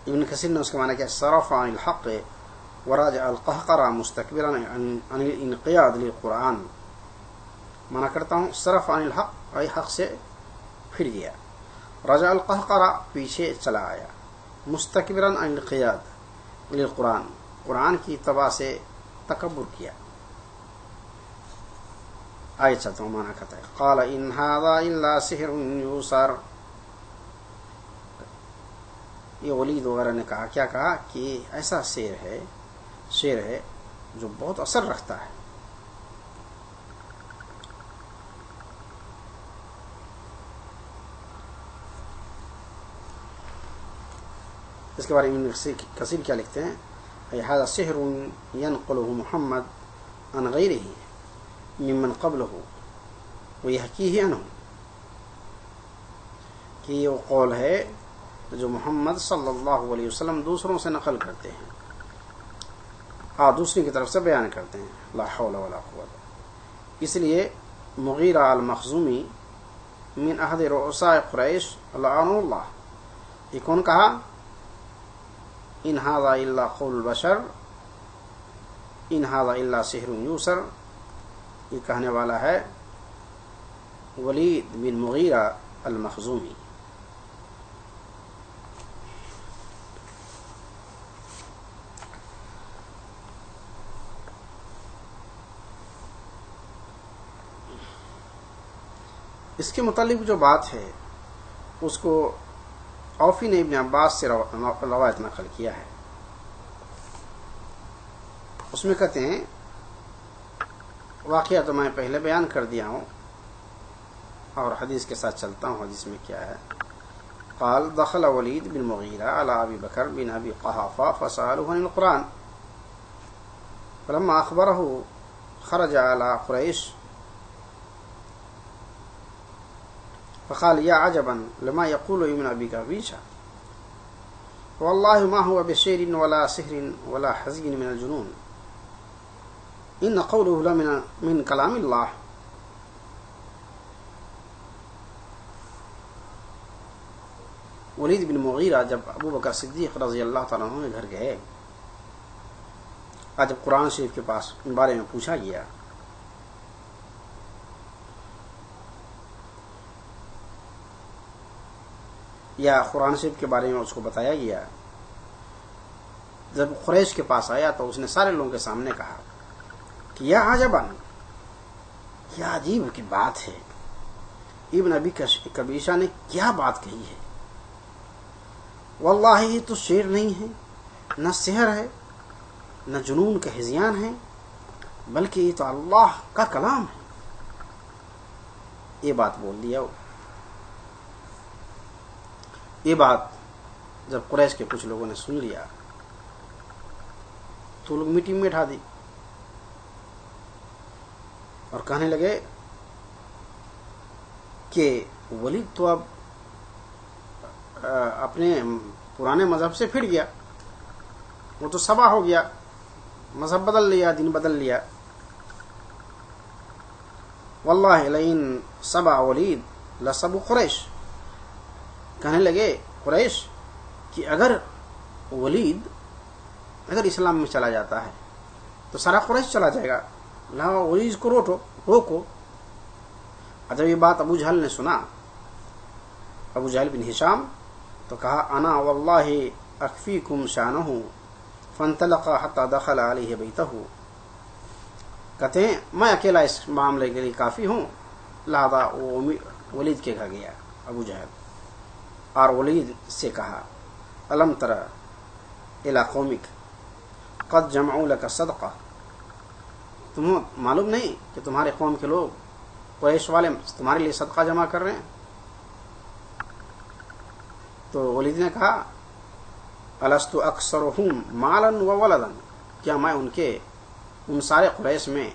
ابن کثیر نے اس کے معنی کیا، صرف عن الحق وراجع القہقرہ مستکبرا عن الانقیاد للقرآن. معنی کرتا ہوں صرف عن الحق، اے حق سے پھر گیا، رجع القہقرہ پیچھے چلا آیا، مستکبرا عن الانقیاد للقرآن، قرآن کی اتباع سے تکبر کیا. آئے چلتا ہوں معنی کہتا ہے قال ان هذا الا سحر یوسر. یہ ولید وغیرہ نے کہا، کیا کہا کہ ایسا شعر ہے جو بہت اثر رکھتا ہے. اس کے بارے میں کثیر کیا لکھتے ہیں، هذا سحر ينقله محمد عن غیرہ ممن قبلہ ویحکیہ عنہ، کہ یہ وہ قول ہے جو محمد صلی اللہ علیہ وسلم دوسروں سے نقل کرتے ہیں اور دوسری کی طرف سے بیان کرتے ہیں. لا حول ولا قوت. اس لیے مغیرہ المخزومی من احد رؤساء قریش لعنہ اللہ، یہ کون کہا ان ھذا الا قول البشر ان ھذا الا سحر یوسر، یہ کہنے والا ہے ولید بن مغیرہ المخزومی. اس کے متعلق جو بات ہے اس کو اوفی نے ابن عباس سے روایت نقل کیا ہے. اس میں کہتے ہیں، واقعہ تو میں پہلے بیان کر دیا ہوں اور حدیث کے ساتھ چلتا ہوں. حدیث میں کیا ہے، قال دخل ولید بن مغیرہ علی ابی بکر بن ابی قحافہ فسألہ عن القرآن. فلما أخبره خرج على قريش فقال يا عجبا لما يقول ابن أبي قبيصة والله ما هو بشير ولا سحر ولا حزين من الجنون إن قوله لمن من كلام الله. ولید بن مغیرہ جب ابو بکر صدیق رضی اللہ تعالیٰ عنہ کے گھر گئے، آج جب قرآن شریف کے پاس ان بارے میں پوچھا گیا یا قرآن شریف کے بارے میں اس کو بتایا گیا، جب قریش کے پاس آیا تو اس نے سارے لوگوں کے سامنے کہا کہ یا عجباً، کیا عجیب کی بات ہے، ابن ابی قبیصہ نے کیا بات کہی ہے، واللہ یہ تو شعر نہیں ہے، نہ سحر ہے، نہ جنون کا ہذیان ہے، بلکہ یہ تو اللہ کا کلام ہے. یہ بات بول دیا. یہ بات جب قریش کے کچھ لوگوں نے سن لیا تو لوگ میٹنگ میں اٹھا دی اور کہنے لگے کہ ولید تو اب اپنے پرانے مذہب سے پھر گیا، وہ تو سبا ہو گیا، مذہب بدل لیا، دین بدل لیا. واللہ لئن سبا ولید لسبو قریش. کہنے لگے قریش کہ اگر ولید اگر اسلام میں چلا جاتا ہے تو سارا قریش چلا جائے گا، لا ولید کو روکو. جب یہ بات ابو جہل نے سنا، ابو جہل بن ہشام، تو کہا انا واللہ اکفیکم شانہ فانطلق حتی دخل علیہ بیتہ. کہتے ہیں میں اکیلا اس معاملے کے لیے کافی ہوں، لہذا وہ ولید کے گھر گیا ابو جہل اور ولید سے کہا الم تر الی قومک قد جمعوا لک صدقہ. تمہیں معلوم نہیں کہ تمہارے قوم کے لوگ قریش والے تمہارے لیے صدقہ جمع کر رہے ہیں؟ تو ولید نے کہا الست اکثرهم مالا وولدا. کیا میں ان سارے قریش میں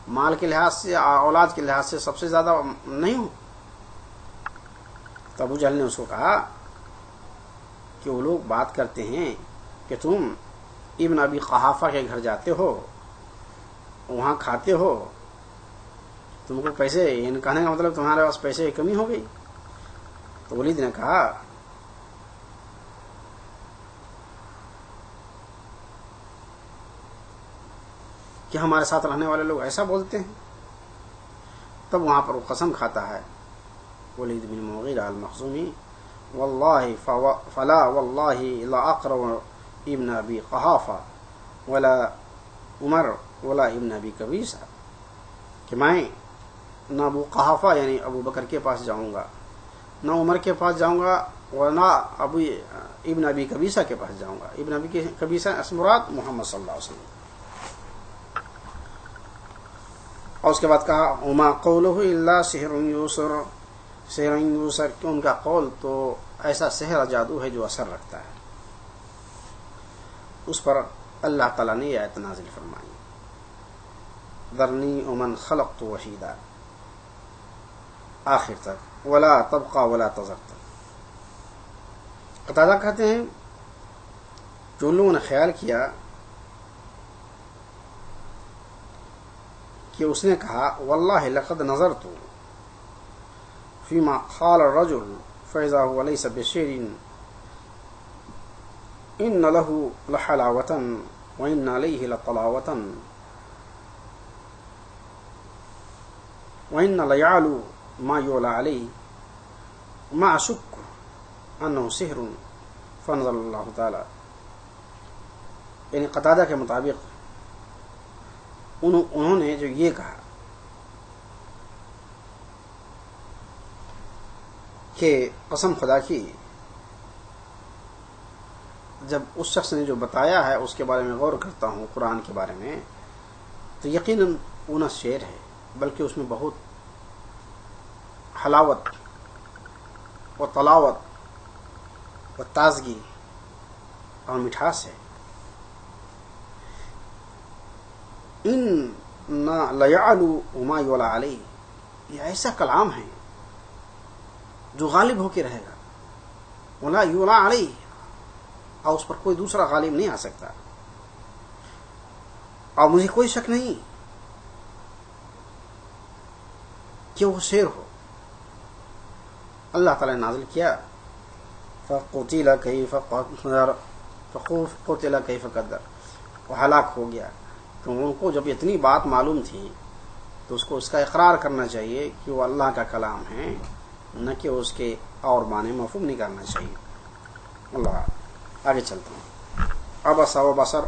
مال کے لحاظ سے اولاد کے لحاظ سے سب سے زیادہ نہیں ہوں؟ تو ابو جہل نے اس کو کہا کہ وہ لوگ بات کرتے ہیں کہ تم ابن ابی قحافہ کے گھر جاتے ہو، وہاں کھاتے ہو، تم کو پیسے، ان کہنے کا مطلب تمہارے پاس پیسے کی کمی ہو گئی. تو ولید نے کہا کہ ہمارے ساتھ رہنے والے لوگ ایسا بولتے ہیں. تب وہاں پر وہ قسم کھاتا ہے ولید بن مغیرہ المخزومی، واللہ فلا واللہ لا اقرب ابن ابی قحافہ ولا عمر ولا ابن ابی قبیصہ، کہ میں نہ ابو قحافہ یعنی ابو بکر کے پاس جاؤں گا، نہ عمر کے پاس جاؤں گا، اور نہ ابن ابی قبیصہ کے پاس جاؤں گا. ابن ابی قبیصہ اس مراد محمد صلی اللہ علیہ وسلم. اور اس کے بعد کہا وما قولہ الا سحر یوسر. سحر یوسر کہ ان کا قول تو ایسا سحر جادو ہے جو اثر رکھتا ہے. اس پر اللہ تعالیٰ نے یہ آیت نازل فرمائی ذرنی ومن خلقت وحیدا آخر تک، ولا تبقى ولا تذر تک. قتادہ کہتے ہیں جو لوگوں نے خیال کیا کہ اس نے کہا واللہ لقد نظرت فيما قال الرجل فإذا هو ليس بشيء إن له لحلاوة وإن عليه لطلاوة وإن ليعلو ما يعلى عليه ما أشك أنه سحر فنزل الله تعالى. یعنی قتادہ کے مطابق انہوں نے جو یہ کہا کہ قسم خدا کی جب اس شخص نے جو بتایا ہے اس کے بارے میں غور کرتا ہوں قرآن کے بارے میں تو یقیناً وہ نہ شعر ہے بلکہ اس میں بہت حلاوت و طلاوت و تازگی اور مٹھاس ہے. ان لیعلو ما یعلی علیہ، یہ ایسا کلام ہے جو غالب ہو کے رہے گا، ولا یعلی علیہ، اور اس پر کوئی دوسرا غالب نہیں آ سکتا، اور مجھے کوئی شک نہیں کہ وہ شعر ہو۔ اللہ تعالی نے نازل کیا فقتل کیف قدر، فقتل کیف قدر، وہ ہلاک ہو گیا۔ تو ان کو جب اتنی بات معلوم تھی تو اس کو اس کا اقرار کرنا چاہیے کہ وہ اللہ کا کلام ہے، نہ کہ اس کے اور معنی مفہوم نہیں کرنا چاہیے۔ اللہ آگے چلتا ہوں۔ عبس و بصر،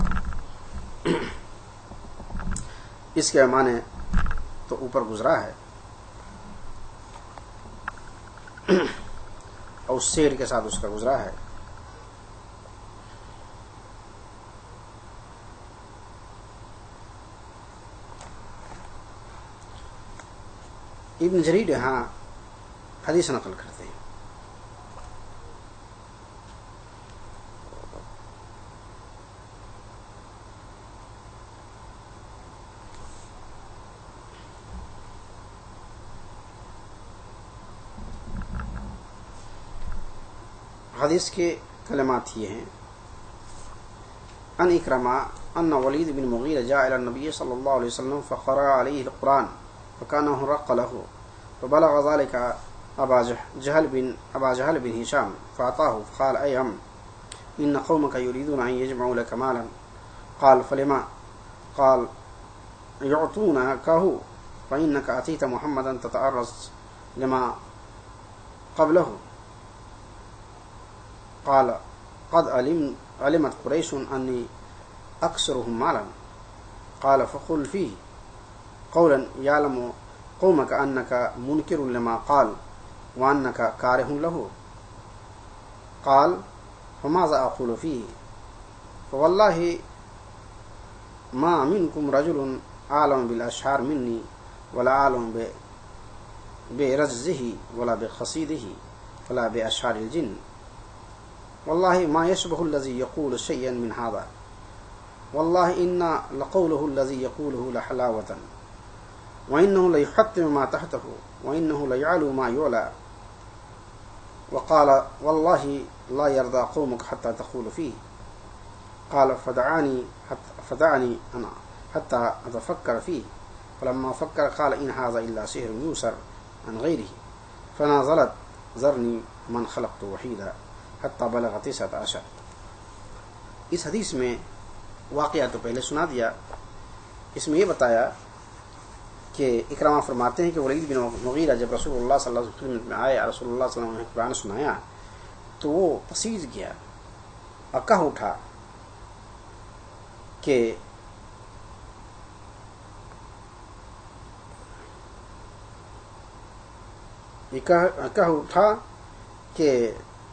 اس کے معنی تو اوپر گزرا ہے، اور اس شعر کے ساتھ اس کا گزرا ہے۔ ابن جریر یہاں حدیث نقل کرتے ہیں، حدیث کے کلمات یہ ہیں: ان اکرما ان ولید بن مغیرہ جاء الى النبی صلی اللہ علیہ وسلم فقرأ علیہ القرآن فكانه رق له فبلغ ذلك أبا جهل بن هشام فأعطاه فقال أي عم إن قومك يريدون أن يجمعوا لك مالا، قال فلما؟ قال يعطونكه فإنك أتيت محمدا تتعرض لما قبله، قال قد علمت قريش أني أكثرهم مالا، قال فقل فيه قولا يعلم قومك أنك منكر لما قال وأنك كاره له، قال فماذا أقول فيه؟ فوالله ما منكم رجل عالم بالأشعار مني ولا عالم برجزه ولا بقصيده ولا بأشعار الجن، والله ما يشبه الذي يقول شيئا من هذا، والله إن لقوله الذي يقوله لحلاوة، وإنه ليحتم ما تحته، وإنه ليعلو ما يعلى، وقال والله لا يرضى قومك حتى تقول فيه، قال فدعني أنا حتى أتفكر فيه، فلما فكر قال إن هذا إلا سحر يوسر عن غيره، فنازلت ذرني من خلقت وحيدا حتى بلغ 19۔ اس حدیث میں واقعہ تو پہلے سنا دیا، اس میں یہ بتایا کہ اکرامہ فرماتے ہیں کہ ولید بن مغیرہ جب رسول اللہ صلی اللہ علیہ وسلم میں آئے، رسول اللہ صلی اللہ علیہ وسلم نے قرآن سنایا تو وہ پسیج گیا اور کہہ اٹھا کہ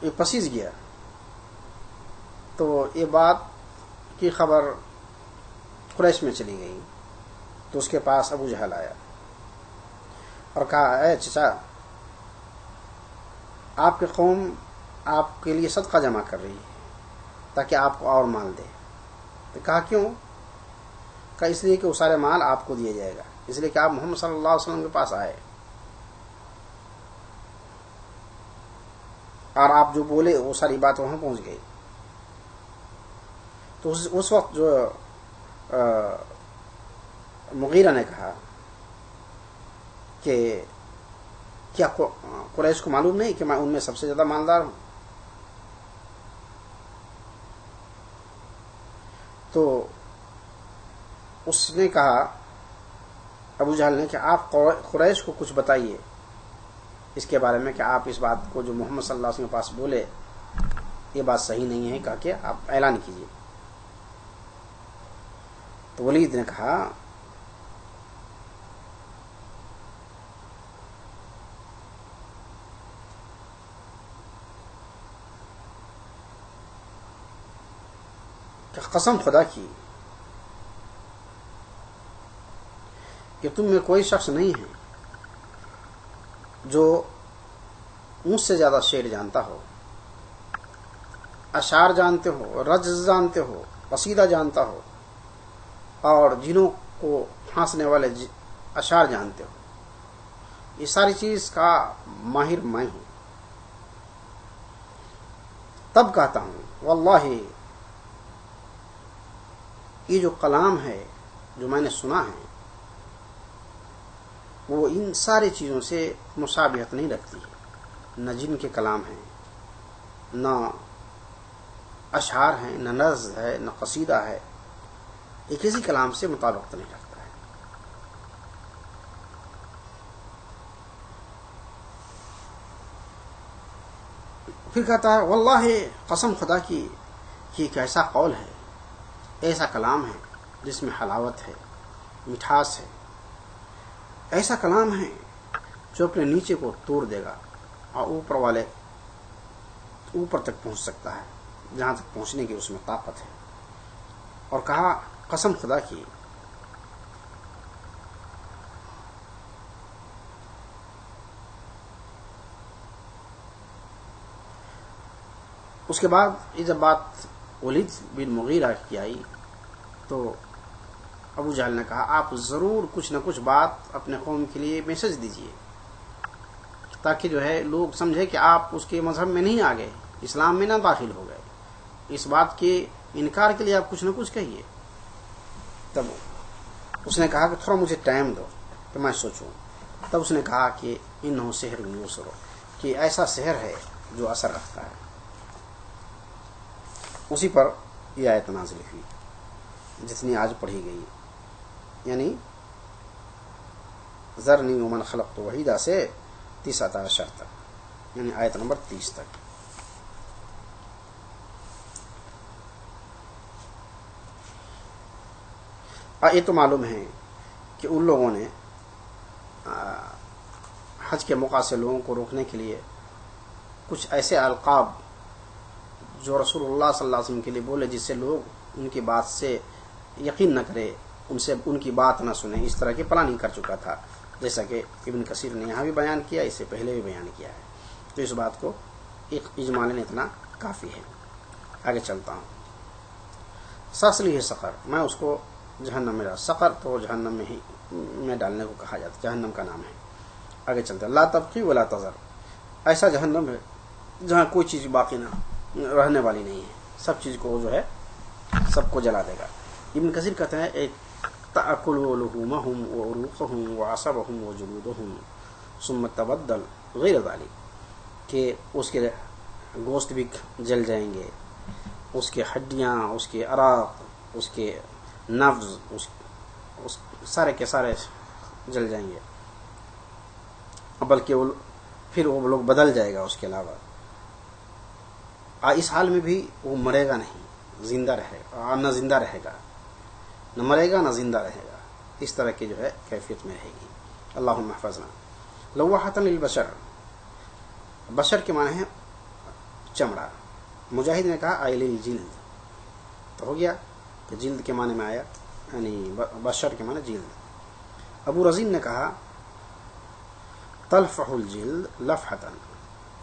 یہ پسیج گیا۔ تو یہ بات کی خبر قریش میں چلی گئی، تو اس کے پاس ابو جہل آیا اور کہا اے چچا، آپ کی قوم آپ کے لیے صدقہ جمع کر رہی ہے تاکہ آپ کو اور مال دے۔ تو کہا کیوں؟ کہا اس لیے کہ وہ سارے مال آپ کو دیا جائے گا، اس لیے کہ آپ محمد صلی اللہ علیہ وسلم کے پاس آئے اور آپ جو بولے وہ ساری بات وہاں پہنچ گئی۔ تو اس وقت جو مغیرہ نے کہا کہ کیا قریش کو معلوم نہیں کہ میں ان میں سب سے زیادہ مالدار ہوں؟ تو اس نے کہا ابو جہل نے کہ آپ قریش کو کچھ بتائیے اس کے بارے میں کہ آپ اس بات کو جو محمد صلی اللہ علیہ وسلم کے پاس بولے یہ بات صحیح نہیں ہے، کہا کہ آپ اعلان کیجیے۔ تو ولید نے کہا کہ قسم خدا کی کہ تم میں کوئی شخص نہیں ہے جو مجھ سے زیادہ شعر جانتا ہو، اشعار جانتے ہو، رجز جانتے ہو، قصیدہ جانتا ہو، اور جنوں کو پھانسنے والے اشعار جانتے ہو، یہ ساری چیز کا ماہر میں ہوں. تب کہتا ہوں واللہ یہ جو کلام ہے جو میں نے سنا ہے وہ ان ساری چیزوں سے مشابہت نہیں رکھتی ہے، نہ جن کے کلام ہیں، نہ اشعار ہیں، نہ نظم ہے، نہ قصیدہ ہے، یہ کسی کلام سے مطابقت نہیں رکھتا ہے. پھر کہتا ہے واللہ قسم خدا کی کہ ایک ایسا قول ہے، ایسا کلام ہے جس میں حلاوت ہے، مٹھاس ہے، ایسا کلام ہے جو اپنے نیچے کو توڑ دے گا اور اوپر تک پہنچ سکتا ہے جہاں تک پہنچنے کی اس میں طاقت ہے. اور کہا قسم خدا کی اس کے بعد یہ جب بات ولید بن مغیرہ کی آئی تو ابو جہل نے کہا آپ ضرور کچھ نہ کچھ بات اپنے قوم کے لیے میسج دیجئے تاکہ جو ہے لوگ سمجھے کہ آپ اس کے مذہب میں نہیں آ گئے، اسلام میں نہ داخل ہو گئے، اس بات کے انکار کے لیے آپ کچھ نہ کچھ کہیے. تب اس نے کہا کہ تھوڑا مجھے ٹائم دو کہ میں سوچوں. تب اس نے کہا کہ انہو سحر یوسر، کہ ایسا سحر ہے جو اثر رکھتا ہے. اسی پر یہ آیت نازل ہوئی جتنی آج پڑھی گئی، یعنی ذرنی ومن خلقت وحیدہ سے 19 تک، یعنی آیت نمبر 30 تک. یہ تو معلوم ہے کہ ان لوگوں نے حج کے موقع سے لوگوں کو روکنے کے لیے کچھ ایسے القاب جو رسول اللہ صلی اللہ علیہ وسلم کے لیے بولے جس سے لوگ ان کی بات سے یقین نہ کرے، ان سے ان کی بات نہ سنیں، اس طرح کی پلاننگ کر چکا تھا، جیسا کہ ابن کثیر نے یہاں بھی بیان کیا، اس سے پہلے بھی بیان کیا ہے. تو اس بات کو اجمالاً اتنا کافی ہے. آگے چلتا ہوں. ساسلی ہے سقر، میں اس کو جہنم میں سقر تو جہنم میں ڈالنے کو کہا جاتا، جہنم کا نام ہے. آگے چلتا ہے لا تبقی ولا تذر، ایسا جہنم ہے جہاں کوئی چیز باقی نہ رہنے والی نہیں ہے، سب چیز کو جو ہے سب کو جلا دے گا. ابن کثیر کہتے ہیں تأکل لحومہم وعروقہم وعصبہم وجلودہم ثم تبدل غیر ذلک، کہ اس کے گوشت بھی جل جائیں گے، اس کے ہڈیاں، اس کے عراق، اس کے نفز، اس سارے کے سارے جل جائیں گے، بلکہ پھر وہ لوگ بدل جائے گا. اس کے علاوہ اس حال میں بھی وہ مرے گا نہیں، زندہ رہے گا، نہ زندہ رہے گا، نہ مرے گا نہ زندہ رہے گا، اس طرح کی جو ہے کیفیت میں رہے گی. اللہم احفظنا. لواحۃ للبشر، بشر کے معنی ہے چمڑا. مجاہد نے کہا آئل الجلد، تو ہو گیا کہ جلد کے معنی میں آیا، یعنی بشر کے معنی جلد. ابو رزین نے کہا تلفح الجلد لفحۃ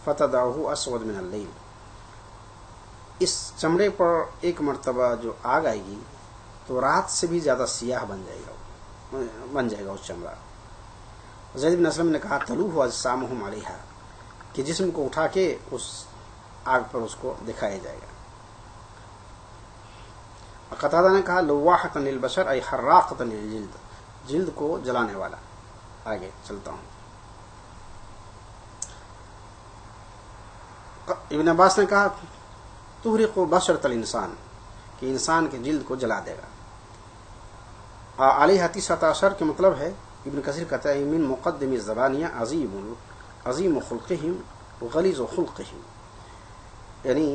فتدعه اسود من اللیل، اس چمڑے پر ایک مرتبہ جو آگ آئے گی تو رات سے بھی زیادہ سیاہ بن جائے گا اس چمڑا. زید بن اسلم نے کہا تلوح اجسامہم علیہا، کہ جسم کو اٹھا کے اس آگ پر اس کو دکھایا جائے گا. قتادہ نے کہا لواحۃ للبشر ای حراقۃ للجلد، جلد کو جلانے والا. آگے چلتا ہوں. ابن عباس نے کہا تحرق بشرۃ الانسان، کہ انسان کے جلد کو جلا دے گا. علیہ 19 کے مطلب ہے، ابن کثیر کہتا ہے من مقدم الزبانیہ عظیم خلقہم غلیظ خلقہم، یعنی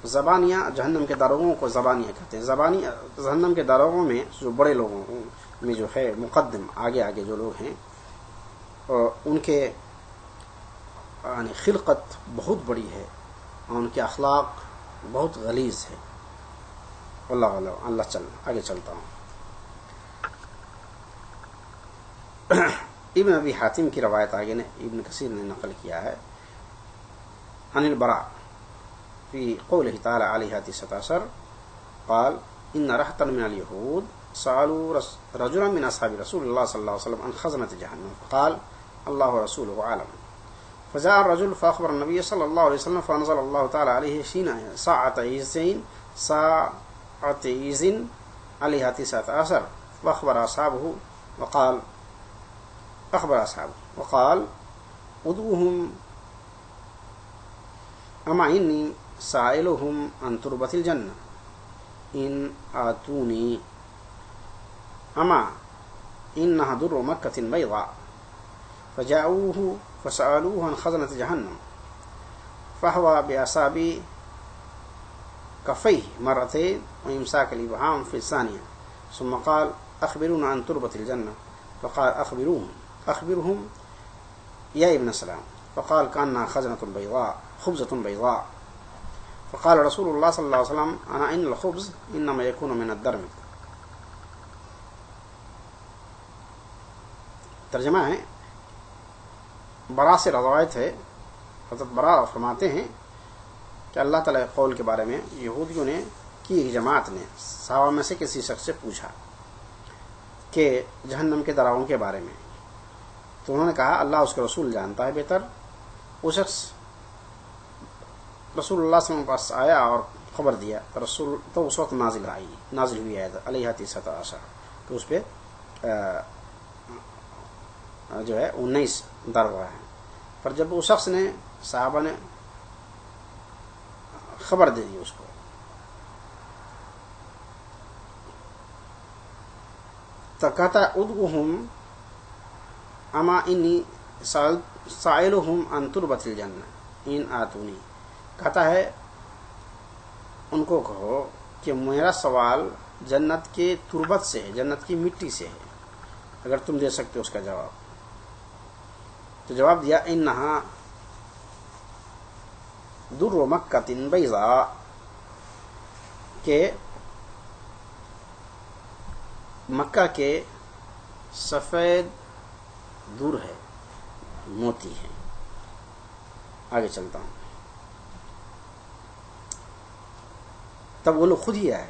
زبانیہ جہنم کے داروغوں کو زبانیہ کہتے ہیں. زبانیہ جہنم کے داروغوں میں جو بڑے لوگوں میں جو ہے مقدم آگے جو لوگ ہیں، ان کے یعنی خلقت بہت بڑی ہے اور ان کے اخلاق بہت غلیظ ہے. اللہ آگے چلتا ہوں. ابن ابی حاتم کی روایت آگے نے ابن کثیر نے نقل کیا ہے عن البراء فی قوله تعالی علیہ 19 قال ان رحتا من اليہود سألوا رجلا من أصحاب رسول الله صلى الله عليه وسلم عن خزنة جهنم فقال الله ورسوله أعلم. فجاء الرجل فأخبر النبي صلى الله عليه وسلم فأنزل الله تعالى عليه حين ساعة إذن عليها 19 فأخبر أصحابه وقال ادعوهم أما إني سائلهم عن تربة الجنة إن آتوني أما إنها در مكة بيضاء. فجاءوه فسألوه عن خزنة جهنم فهو بأصابع كفيه مرتين وإمساك الإبهام في الثانية ثم قال أخبرونا عن تربة الجنة فقال أخبرهم يا ابن سلام فقال كأنها خزنة بيضاء خبزة بيضاء. فقال رسول الله صلى الله عليه وسلم أنا إن الخبز إنما يكون من الدرم. ترجمہ ہے برا سے روایت ہے. حضرت برا فرماتے ہیں کہ اللہ تعالیٰ کے قول کے بارے میں یہودیوں نے کی ایک جماعت نے صحابہ میں سے کسی شخص سے پوچھا کہ جہنم کے دراؤں کے بارے میں، تو انہوں نے کہا اللہ اس کے رسول جانتا ہے بہتر. وہ شخص رسول اللہ صلی اللہ علیہ وسلم کے پاس آیا اور خبر دیا تو اس وقت نازل ہوئی آیت علیہ 19 کہ اس پہ جو ہے 19 در ہوا ہے. پر جب اس شخص نے صحابہ نے خبر دے دی اس کو، تو کہتا ادعوہم اما انی سائلہم عن تربۃ الجنہ ان آتونی. کہتا ہے ان کو کہو کہ میرا سوال جنت کے تربت سے ہے، جنت کی مٹی سے ہے، اگر تم دے سکتے ہو اس کا جواب. تو جواب دیا انہا در مکۃ بیضاء، کہ مکہ کے سفید دور ہے، موتی ہے. آگے چلتا ہوں. تب وہ لوگ خود ہی آئے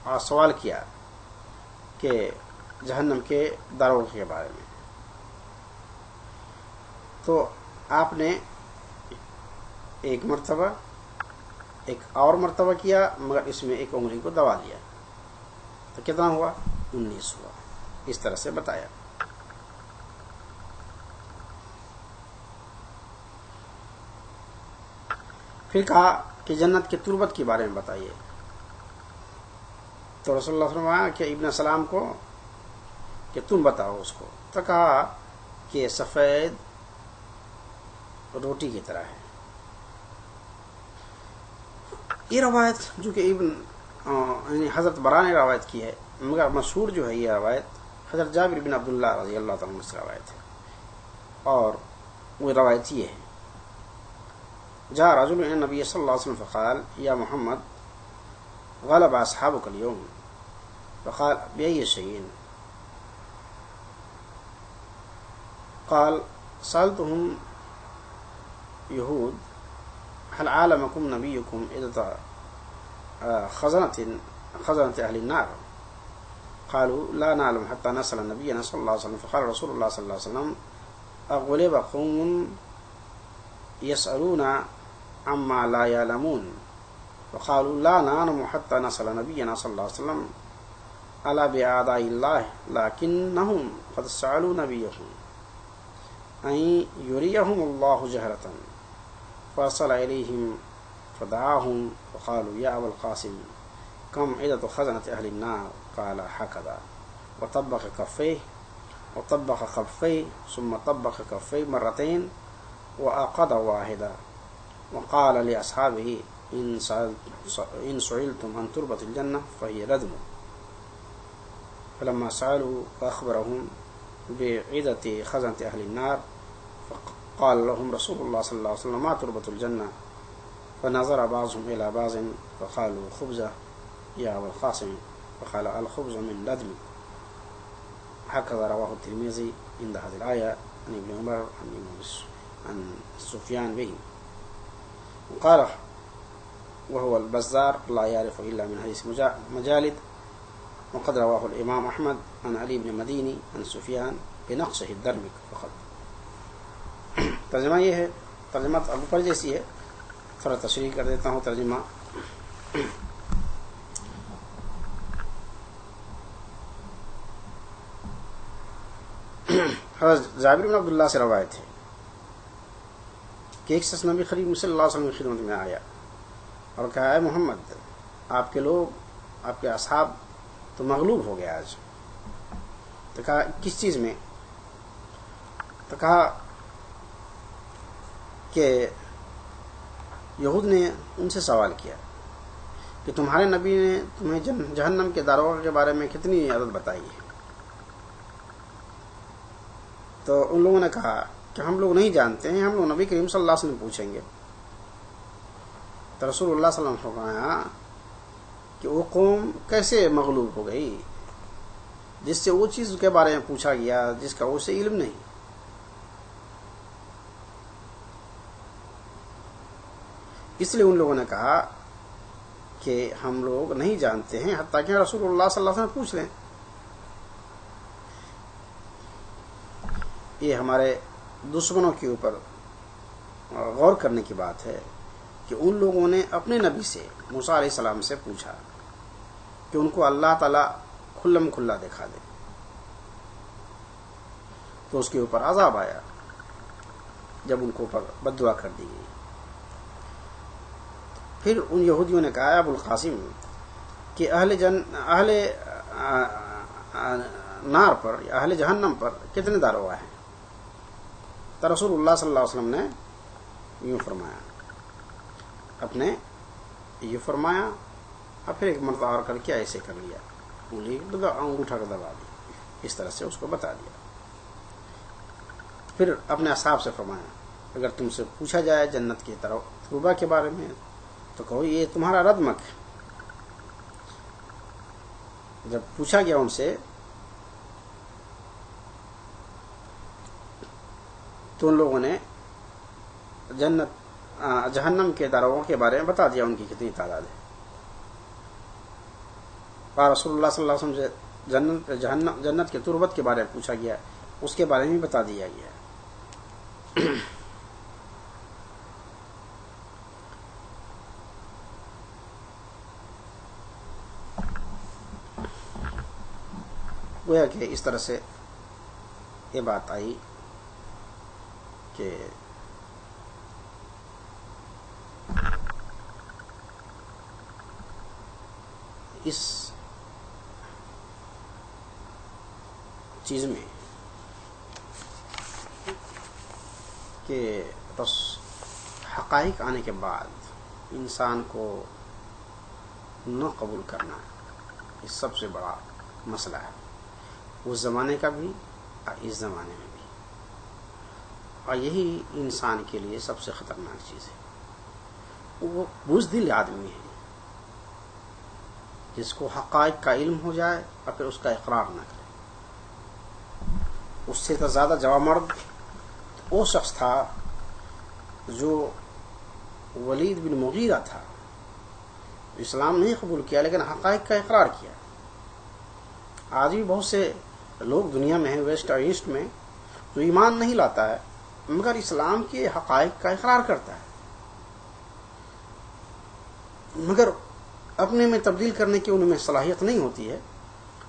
اور سوال کیا کہ جہنم کے داروں کے بارے میں. تو آپ نے ایک مرتبہ ایک اور مرتبہ کیا، مگر اس میں ایک انگلی کو دبا لیا. تو کتنا ہوا؟ 19 ہوا. اس طرح سے بتایا. پھر کہا کہ جنت کے تربت کے بارے میں بتائیے. تو رسول اللہ صلی اللہ علیہ وسلم کہ ابن سلام کو کہ تم بتاؤ اس کو. تو کہا کہ سفید روٹی کی طرح ہے. یہ روایت جو کہ یعنی حضرت برا نے روایت کی ہے، مگر مشہور جو ہے یہ روایت حضرت جابر بن عبداللہ رضی اللہ تعالیٰ عنہ سے روایت ہے. اور وہ روایت یہ ہے جاء رجل الى النبي صلى الله عليه وسلم فقال يا محمد غلب اصحابك اليوم فقال باي شيء؟ قال سألتهم يهود هل عالمكم نبيكم اذا خزنة اهل النار؟ قالوا لا نعلم حتى نسأل النبي صلى الله عليه وسلم. فقال رسول الله صلى الله عليه وسلم اغلب قوم يسألون عما لا يعلمون وقالوا لا نعلم حتى نسأل نبينا صلى الله عليه وسلم ألا بأعداء الله لكنهم قد سألوا نبيهم أن يريهم الله جهرة فأرسل إليهم فدعاهم وقالوا يا أبا القاسم كم عدة خزنة أهل النار؟ قال هكذا وطبق كفيه وطبق كفيه ثم طبق كفيه مرتين وأقضى واحدة وقال لأصحابه إن سئلتم عن تربة الجنة فهي ردم. فلما سألوا فأخبرهم بعدة خزنة أهل النار فقال لهم رسول الله صلى الله عليه وسلم ما تربة الجنة؟ فنظر بعضهم إلى بعض فقالوا خبزة يا أبا القاسم فقال الخبز من لدم. هكذا رواه الترمذي عند هذه الآية عن ابن عمر عن سفيان به. وقال وهو البزار لا يعرف إلا من حديث مجالد وقد رواه الامام احمد عن علی بن مدینی عن سفیان بنقصه الدرمک فقط. ترجمہ یہ ہے، ترجمہ اب اوپر جیسی ہے، تھوڑا تشریح کر دیتا ہوں ترجمہ. حضرت جابر بن عبداللہ سے روایت ہے کہ ایک شخص نبی کریم صلی اللہ علیہ وسلم کی خدمت میں آیا اور کہا، اے محمد، آپ کے لوگ، آپ کے اصحاب تو مغلوب ہو گیا آج. تو کہا کس چیز میں؟ تو کہا کہ یہود نے ان سے سوال کیا کہ تمہارے نبی نے تمہیں جہنم کے داروغہ کے بارے میں کتنی عدد بتائی ہے؟ تو ان لوگوں نے کہا کہ ہم لوگ نہیں جانتے ہیں، ہم لوگ نبی کریم صلی اللہ علیہ وسلم پوچھیں گے. تو رسول اللہ صلی اللہ علیہ وسلم نے فرمایا کہ وہ قوم کیسے مغلوب ہو گئی جس سے وہ چیز کے بارے میں پوچھا گیا جس کا اسے علم نہیں. اس لیے ان لوگوں نے کہا کہ ہم لوگ نہیں جانتے ہیں، حتیٰ کہ رسول اللہ صلی اللہ علیہ وسلم پوچھ لیں. یہ ہمارے دشمنوں کے اوپر غور کرنے کی بات ہے کہ ان لوگوں نے اپنے نبی سے، موسیٰ علیہ السلام سے پوچھا کہ ان کو اللہ تعالیٰ کھلم کھلا دکھا دے، تو اس کے اوپر عذاب آیا جب ان کو اوپر بد دعا کر دی گئی. پھر ان یہودیوں نے کہا، ابو القاسم، کہ اہل نار پر، اہل جہنم پر کتنے داروغہ ہیں؟ تو رسول اللہ صلی اللہ علیہ وسلم نے یوں فرمایا، اپنے یہ فرمایا اور پھر ایک مرتبہ اور کر کے ایسے کر لیا، انگلی انگوٹھا کو دبا دی، اس طرح سے اس کو بتا دیا. پھر اپنے اصحاب سے فرمایا، اگر تم سے پوچھا جائے جنت کی تجربہ کے بارے میں تو کہو یہ تمہارا ردمک ہے. جب پوچھا گیا ان سے تو ان لوگوں نے جہنم کے داروغوں کے بارے میں بتا دیا ان کی کتنی تعداد ہے. اور رسول اللہ صلی اللہ علیہ وسلم سے جنت کے تربت کے بارے میں پوچھا گیا، اس کے بارے میں بتا دیا گیا. گویا کہ اس طرح سے یہ بات آئی کہ اس چیز میں کہ بس حقائق آنے کے بعد انسان کو نہ قبول کرنا یہ سب سے بڑا مسئلہ ہے، اس زمانے کا بھی اور اس زمانے میں بھی. اور یہی انسان کے لیے سب سے خطرناک چیز ہے. وہ بزدل آدمی ہے جس کو حقائق کا علم ہو جائے اور پھر اس کا اقرار نہ کرے. اس سے تو زیادہ جواب مرد وہ شخص تھا جو ولید بن مغیرہ تھا، اسلام نہیں قبول کیا لیکن حقائق کا اقرار کیا. آج بھی بہت سے لوگ دنیا میں ہیں، ویسٹ اور ایسٹ میں، جو ایمان نہیں لاتا ہے مگر اسلام کے حقائق کا اقرار کرتا ہے، مگر اپنے میں تبدیل کرنے کی ان میں صلاحیت نہیں ہوتی ہے،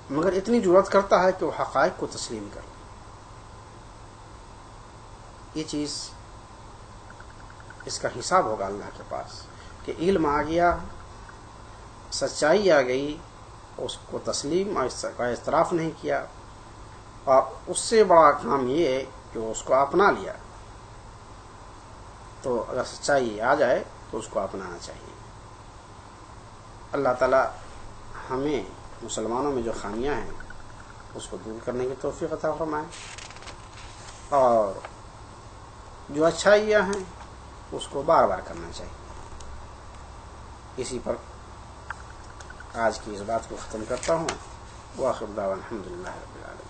مگر اتنی جرأت کرتا ہے کہ وہ حقائق کو تسلیم کر لے. یہ چیز، اس کا حساب ہوگا اللہ کے پاس کہ علم آ گیا، سچائی آ گئی، اس کو تسلیم اور اس کا اعتراف نہیں کیا، اور اس سے بڑا کام یہ ہے کہ وہ اس کو اپنا لیا. تو اگر سچائی آ جائے تو اس کو اپنانا چاہیے. اللہ تعالی ہمیں مسلمانوں میں جو خامیاں ہیں اس کو دور کرنے کی توفیق عطا فرمائے، اور جو اچھائیاں ہیں اس کو بار بار کرنا چاہیے. اسی پر آج کی اس بات کو ختم کرتا ہوں. وآخر دعوانا الحمدللہ رب العالمین.